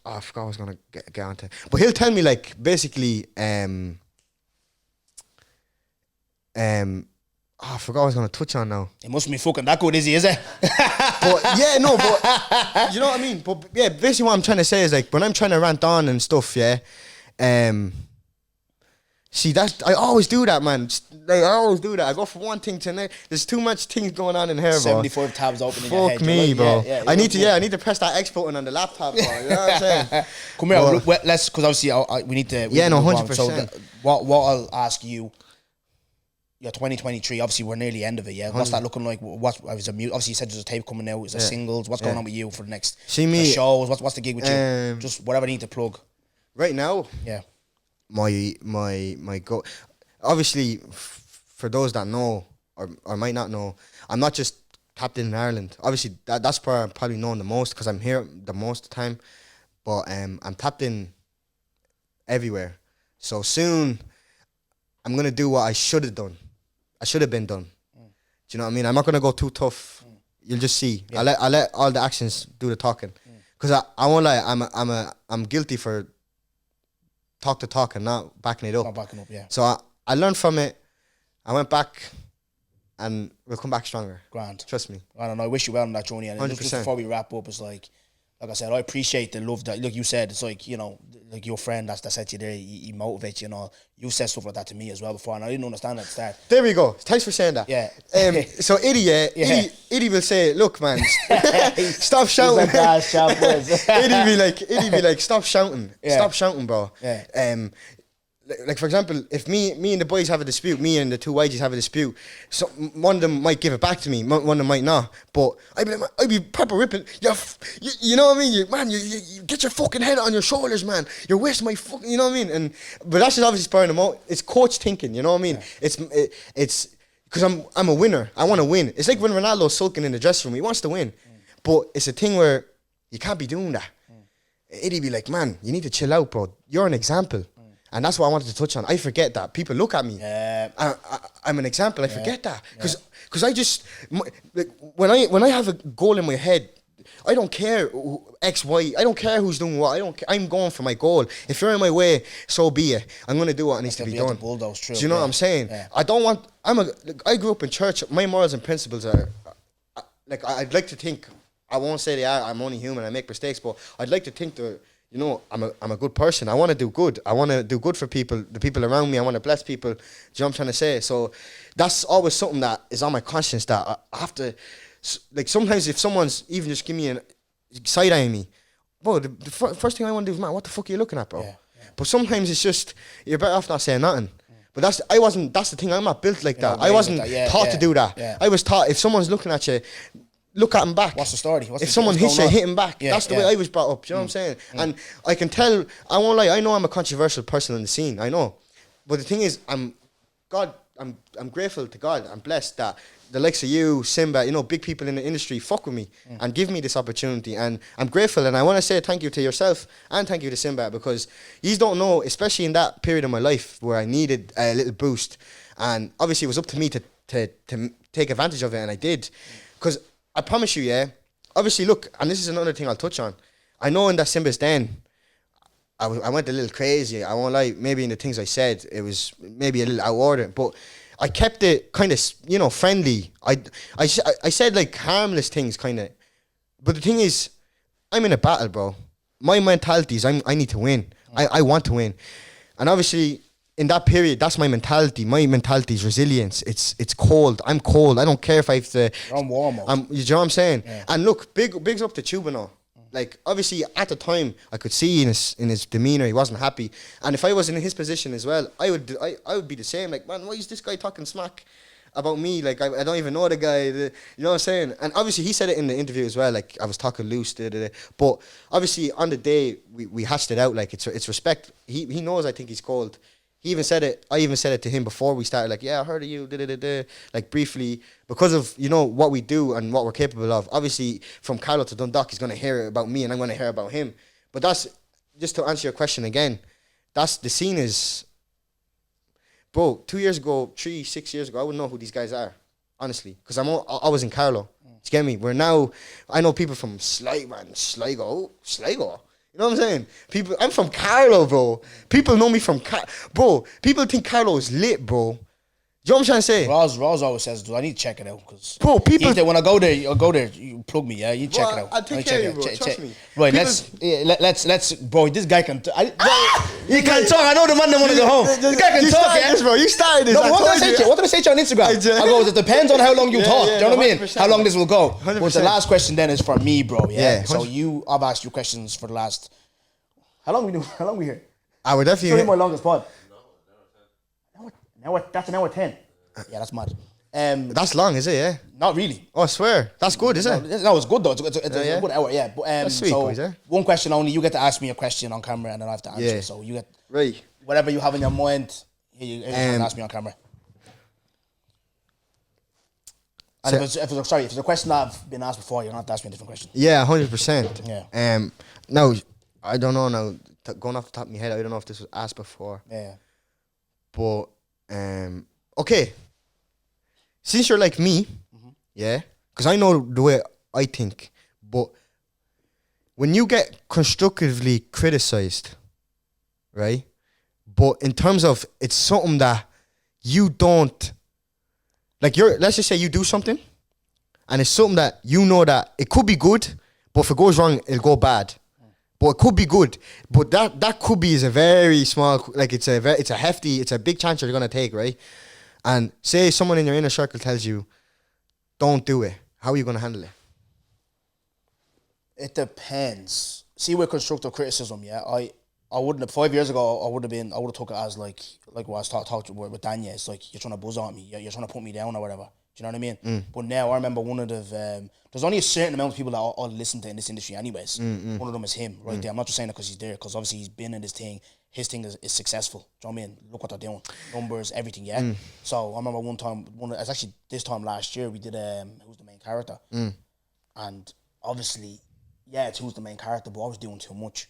I forgot what I was going to get onto. But he'll tell me like, basically... I forgot what I was going to touch on now. It mustn't be fucking that good, is it? But yeah, no, but you know what I mean? But yeah, basically what I'm trying to say is like, when I'm trying to rant on and stuff, yeah, see, that I always do that, man. Like, I always do that. I go from one thing to another. There's too much things going on in here, bro. 74 tabs open in your head. Fuck me, bro. Yeah, I need to press that X button on the laptop, bro. You know what I'm saying? Come here, let's, because obviously we need to... Yeah, no, 100%. So what I'll ask you... Yeah, 2023. Obviously, we're near the end of it. Yeah, what's that looking like? Obviously, you said there's a tape coming out. Is there singles? What's going on with you for the next shows? What's the gig with you? Just whatever I need to plug. Right now, yeah. My go. Obviously, for those that know or might not know, I'm not just tapped in Ireland. Obviously, that's where I'm probably known the most because I'm here the most of the time. But I'm tapped in everywhere. So soon, I'm gonna do what I should have done. I should have been done. Do you know what I mean? I'm not gonna go too tough. You'll just see. Yeah. I let all the actions do the talking. Because I won't lie. I'm guilty for talk and not backing it up. Not backing up, yeah. So I learned from it. I went back and we'll come back stronger. Grand. Trust me. I don't know. I wish you well on that journey. And 100%. just before we wrap up, it's like I said, I appreciate the love that, like you said, it's like, you know, like your friend that said to you there, he motivates you, you know. You said stuff like that to me as well before, and I didn't understand at the start. There we go. Thanks for saying that. Yeah. So Iddy will say, look, man, stop shouting. Iddy be like, stop shouting. Yeah. Stop shouting, bro. Yeah. Like for example, if me and the boys have a dispute, me and the two YGs have a dispute, so one of them might give it back to me, one of them might not. But I'd be proper ripping. You know what I mean? You get your fucking head on your shoulders, man. You're wasting my fucking. You know what I mean? But that's just obviously spurring them out. It's coach thinking. You know what I mean? Yeah. It's because I'm a winner. I want to win. It's like when Ronaldo's sulking in the dressing room. He wants to win, but it's a thing where you can't be doing that. It'd be like, man, you need to chill out, bro. You're an example. And that's what I wanted to touch on. I forget that. People look at me. I'm an example. I forget that. Because I just, like, when I have a goal in my head, I don't care X, Y. I don't care who's doing what. I don't care. I'm going for my goal. If you're in my way, so be it. I'm going to do what needs to be done. Do you know what I'm saying? Yeah. I grew up in church. My morals and principles are, like, I'd like to think, I won't say they are. I'm only human. I make mistakes. But I'd like to think they're, you know, I'm a good person. I want to do good. I want to do good for people, the people around me. I want to bless people. Do you know what I'm trying to say? So that's always something that is on my conscience that I have to, like, sometimes if someone's even just give me a side-eyeing me, bro, the first thing I want to do is, man, what the fuck are you looking at, bro? Yeah. But sometimes it's just, you're better off not saying nothing. But that's the thing, I'm not built like that. I wasn't taught to do that. Yeah. I was taught, if someone's looking at you, look at him back. What's the story? If someone hits you, hit him back. That's the way I was brought up. Do you know what I'm saying? And I can tell, I won't lie, I know I'm a controversial person in the scene. I know. But the thing is, I'm grateful to God. I'm blessed that the likes of you, Simba, you know, big people in the industry fuck with me and give me this opportunity. And I'm grateful. And I want to say thank you to yourself and thank you to Simba, because you don't know, especially in that period of my life where I needed a little boost. And obviously it was up to me to take advantage of it, and I did. Because I promise you, obviously, look, and this is another thing I'll touch on. I know in that Simba's den, I went a little crazy. I won't lie, maybe in the things I said, it was maybe a little out of order, but I kept it kind of, you know, friendly. I said like harmless things, kind of. But the thing is, I'm in a battle, bro. My mentality is I need to win. I want to win. And obviously, in that period, that's my mentality. My mentality is resilience. It's cold. I'm cold. I don't care if I have to. I'm warm. You know what I'm saying? Yeah. And look, bigs up to Chuba now. Like, obviously, at the time, I could see in his demeanor, he wasn't happy. And if I was in his position as well, I would be the same. Like, man, why is this guy talking smack about me? Like, I don't even know the guy. You know what I'm saying? And obviously, he said it in the interview as well. Like, I was talking loose. But obviously, on the day, we hashed it out. Like, it's respect. He knows I think he's cold. He even said it. I even said it to him before we started. Like, yeah, I heard of you. Like, briefly, because of, you know, what we do and what we're capable of. Obviously, from Carlo to Dundalk, he's gonna hear about me, and I'm gonna hear about him. But that's just to answer your question again. That's the scene is, bro. 2 years ago, 6 years ago, I wouldn't know who these guys are, honestly, because I was in Carlo. Do you get me? We're now, I know people from Sligo. You know what I'm saying? I'm from Carlo, bro. People know me from bro. People think Carlo is lit, bro. Do you know what I'm trying to say? Roz always says, "Do I need to check it out?" Because bro, people when I go there, you plug me, yeah. You check it out. I'll take care of you, bro. Trust me. Right, let's, bro. This guy can. He can talk. I know the man that want to go home. This guy can talk, yeah. This, bro. You started this. No, what did I say to you on Instagram? I go, it depends on how long you talk. Do you know what I mean? How long this will go. 100%. But the last question then is for me, bro. Yeah. So I've asked you questions for the last. How long we here? I would definitely. It's my longest pod. That's an hour 10. Yeah, that's mad. That's long, is it? Yeah. Not really. Oh, I swear. That's good, is it? No, it's good though. It's a good hour. Yeah. But, that's sweet, so boys, eh? one question only. You get to ask me a question on camera, and then I have to answer. So you get whatever you have in your mind. You can ask me on camera. And if it's a question that I've been asked before, you don't have to ask me a different question. Yeah, 100%. Yeah. Now, I don't know now. Going off the top of my head, I don't know if this was asked before. Yeah. But okay. Since you're like me, yeah, because I know the way I think, but when you get constructively criticized, right? But in terms of it's something that you don't like let's just say you do something, and it's something that you know that it could be good, but if it goes wrong, it'll go bad. But it could be good. But that could be is a very small, like it's a big chance you're gonna take, right? And say someone in your inner circle tells you, don't do it. How are you gonna handle it? It depends. See, with constructive criticism, yeah, I wouldn't have 5 years ago. I would have took it as like what I was talking with Danya. It's like you're trying to buzz on me. You're trying to put me down or whatever. Do you know what I mean? But now I remember one of the there's only a certain amount of people that I'll listen to in this industry, anyways. One of them is him right there. I'm not just saying it because he's there, because obviously he's been in this thing. His thing is successful. Do you know what I mean? Look what they're doing, numbers, everything. Yeah. So I remember one time. It's actually this time last year we did who's the main character, and obviously, yeah, it's who's the main character, but I was doing too much.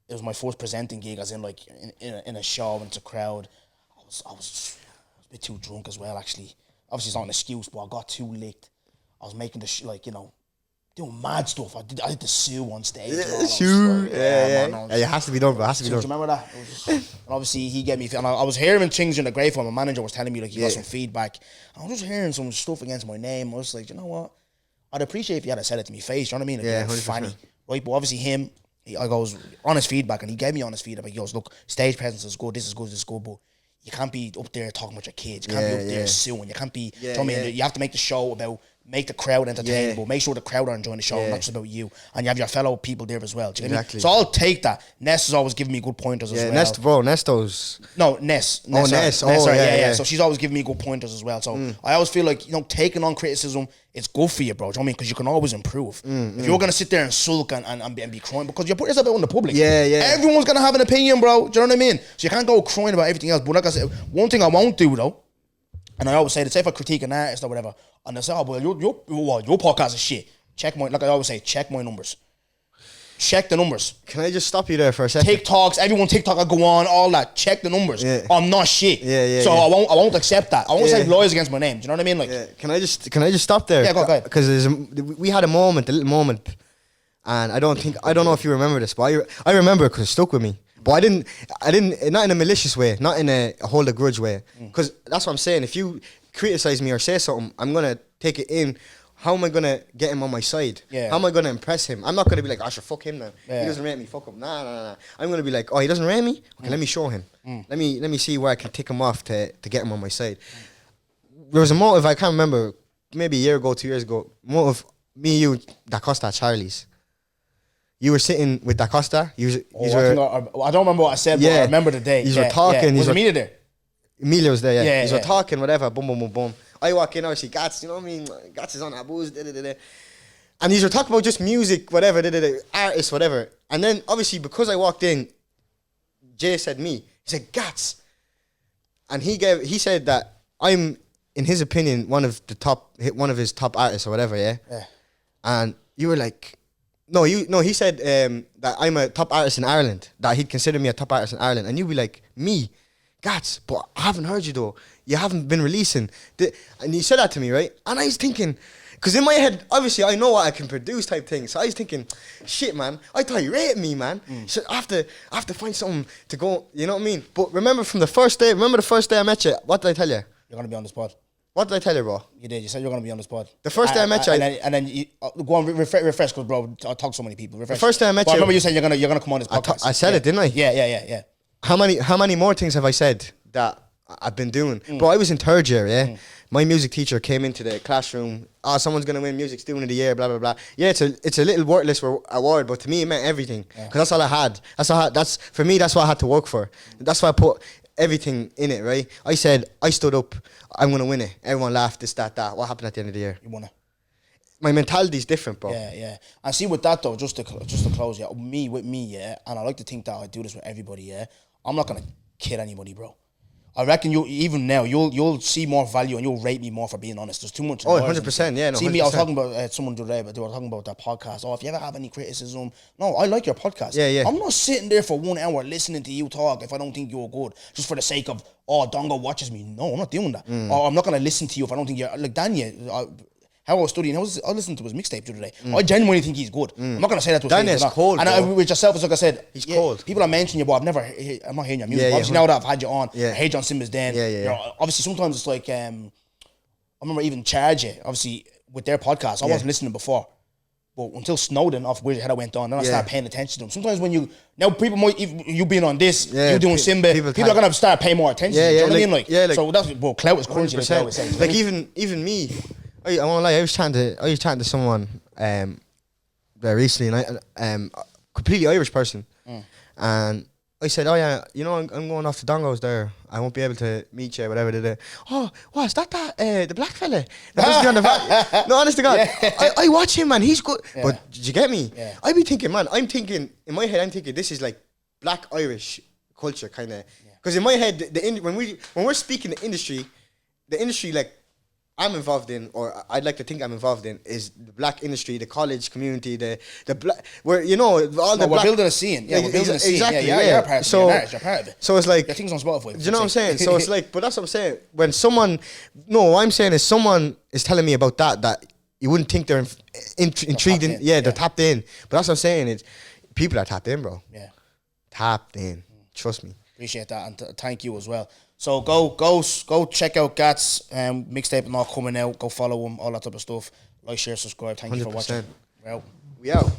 It was my first presenting gig, as in like in a show and it's a crowd. I was a bit too drunk as well, actually. Obviously, it's not an excuse, but I got too licked. I was making doing mad stuff. I did the Sue on stage. Sue, yeah. It has to be done, bro. It has to be done. Do you remember that? And obviously, he gave me, and I was hearing things in the grapevine. My manager was telling me, like, he got some feedback. And I was just hearing some stuff against my name. I was like, you know what? I'd appreciate if you had said it to me face. You know what I mean? Yeah, funny, right? But obviously, I goes honest feedback, and he gave me honest feedback. He goes, look, stage presence is good. This is good. This is good, but you can't be up there talking about your kids. You can't be up there suing. You can't be. You know what I mean? You have to make the show about. Make the crowd entertainable. Make sure the crowd are enjoying the show, not just about you. And you have your fellow people there as well. Do you get me? So I'll take that. Ness is always giving me good pointers as well. Ness. So she's always giving me good pointers as well. So I always feel like, taking on criticism, it's good for you, bro. Do you know what I mean? Because you can always improve. If you're going to sit there and sulk and be crying, because you put yourself out in the public. Everyone's going to have an opinion, bro. Do you know what I mean? So you can't go crying about everything else. But like I said, one thing I won't do, though, and I always say that, say if I critique an artist or whatever, and they say, oh, well, your podcast is shit. Like I always say, check my numbers. Check the numbers. Can I just stop you there for a second? TikToks, everyone TikTok, I go on, all that. Check the numbers. Yeah. I'm not shit. So I won't accept that. I won't say lawyers against my name. Do you know what I mean? Like, Can I just stop there? Yeah, go ahead. Because we had a little moment, and I don't know if you remember this, but I remember because it stuck with me. But I didn't, not in a malicious way, not in a hold a grudge way. Because that's what I'm saying. If you criticize me or say something, I'm going to take it in. How am I going to get him on my side? Yeah. How am I going to impress him? I'm not going to be like, I should fuck him now. Yeah. He doesn't rate me, fuck him. Nah. I'm going to be like, oh, he doesn't rate me? Okay, let me show him. Let me see where I can tick him off to get him on my side. There was a motive, I can't remember, maybe a year ago, 2 years ago, motive, me, you, Da Costa at Charlie's. You were sitting with Da Costa. I don't remember what I said, but I remember the day. You were talking. Was Emilia there? Emilia was there, yeah. You were talking, whatever, boom, boom, boom, boom. I walk in, I see Gatz, you know what I mean? Gatz is on that booze, And you were talking about just music, whatever, artists, whatever. And then, obviously, because I walked in, Jay said me. He said, Gatz. And he said that I'm, in his opinion, one of his top artists or whatever, yeah? And you were like... No, he said that I'm a top artist in Ireland, that he'd consider me a top artist in Ireland. And you'd be like, me? Gatz, but I haven't heard you though. You haven't been releasing. And you said that to me, right? And I was thinking, because in my head, obviously, I know what I can produce type thing. So I was thinking, shit, man, I thought you rated me, man. So I have to find something to go, you know what I mean? But remember the first day I met you, what did I tell you? You're going to be on the spot. What did I tell you, bro? You did. You said you're going to be on the spot. The first day I met you... And then you... go on, refresh, because, bro, I talk to so many people. Refresh. The first day I met you... I remember you saying you're gonna come on this podcast. I said it, didn't I? Yeah. How many more things have I said that I've been doing? Bro, I was in third year, yeah? My music teacher came into the classroom. Oh, someone's going to win Music Student of the Year, blah, blah, blah. Yeah, it's a little worthless award, but to me, it meant everything. Because that's all I had. For me, that's what I had to work for. That's why I put... everything in it, right? I said, I stood up, I'm going to win it. Everyone laughed, this, that. What happened at the end of the year? You won it. My mentality's different, bro. Yeah. And see, with that, though, just to close, yeah, with me, yeah, and I like to think that I do this with everybody, yeah, I'm not going to kid anybody, bro. I reckon even now, you'll see more value and you'll rate me more for being honest. There's too much. 100%, yeah. No, see 100%. me, I was talking about someone today, but they were talking about that podcast. Oh, if you ever have any criticism, no, I like your podcast. Yeah. I'm not sitting there for 1 hour listening to you talk if I don't think you're good, just for the sake of, oh, Dongo watches me. No, I'm not doing that. Or I'm not going to listen to you if I don't think you're, like Daniel, how I was studying, I listened to his mixtape the other day. I genuinely think he's good. I'm not going to say that to his face. Daniel's cold, and with yourself, it's like I said, he's cold. People are mentioning you, but I'm not hearing your music. Obviously, now that I've had you on, I hate John Simmons then. Yeah. Obviously, sometimes it's like, remember even Charge it, obviously, with their podcast. I wasn't listening before. But until Snowden, off Weird Head I went on, then I started paying attention to them. Sometimes when people might, you being on this, you doing Simba, people are going to start paying more attention. Do you know what I mean? Like, so that's, well, clout is currency, like I always say. Like, even me, I won't lie, I was chatting to someone there recently, and completely Irish person, and I said, oh yeah, you know, I'm going off to Dongos there. I won't be able to meet you, whatever. Oh, what is that? The black fella? That must be on the No, honest to God, I watch him, man. He's good. Yeah. But did you get me? Yeah. I be thinking, man. In my head, I'm thinking this is like black Irish culture, kind of. Because in my head, when we're speaking the industry like I'm involved in, or I'd like to think I'm involved in, is the black industry, the college community, the black, where, you know, all the we're building a scene. Yeah, we're building a scene. Exactly, yeah. You're part of it. You're part of it. So it's like, things on Spotify. Do you know what I'm saying? So it's like, but that's what I'm saying. When what I'm saying is someone is telling me about that you wouldn't think they're intrigued in. Yeah, they're tapped in. But that's what I'm saying. It's people are tapped in, bro. Yeah, tapped in. Trust me. Appreciate that, and thank you as well. So go check out Gatz mixtape and all coming out. Go follow him, all that type of stuff. Like, share, subscribe. Thank 100%. You for watching. We out.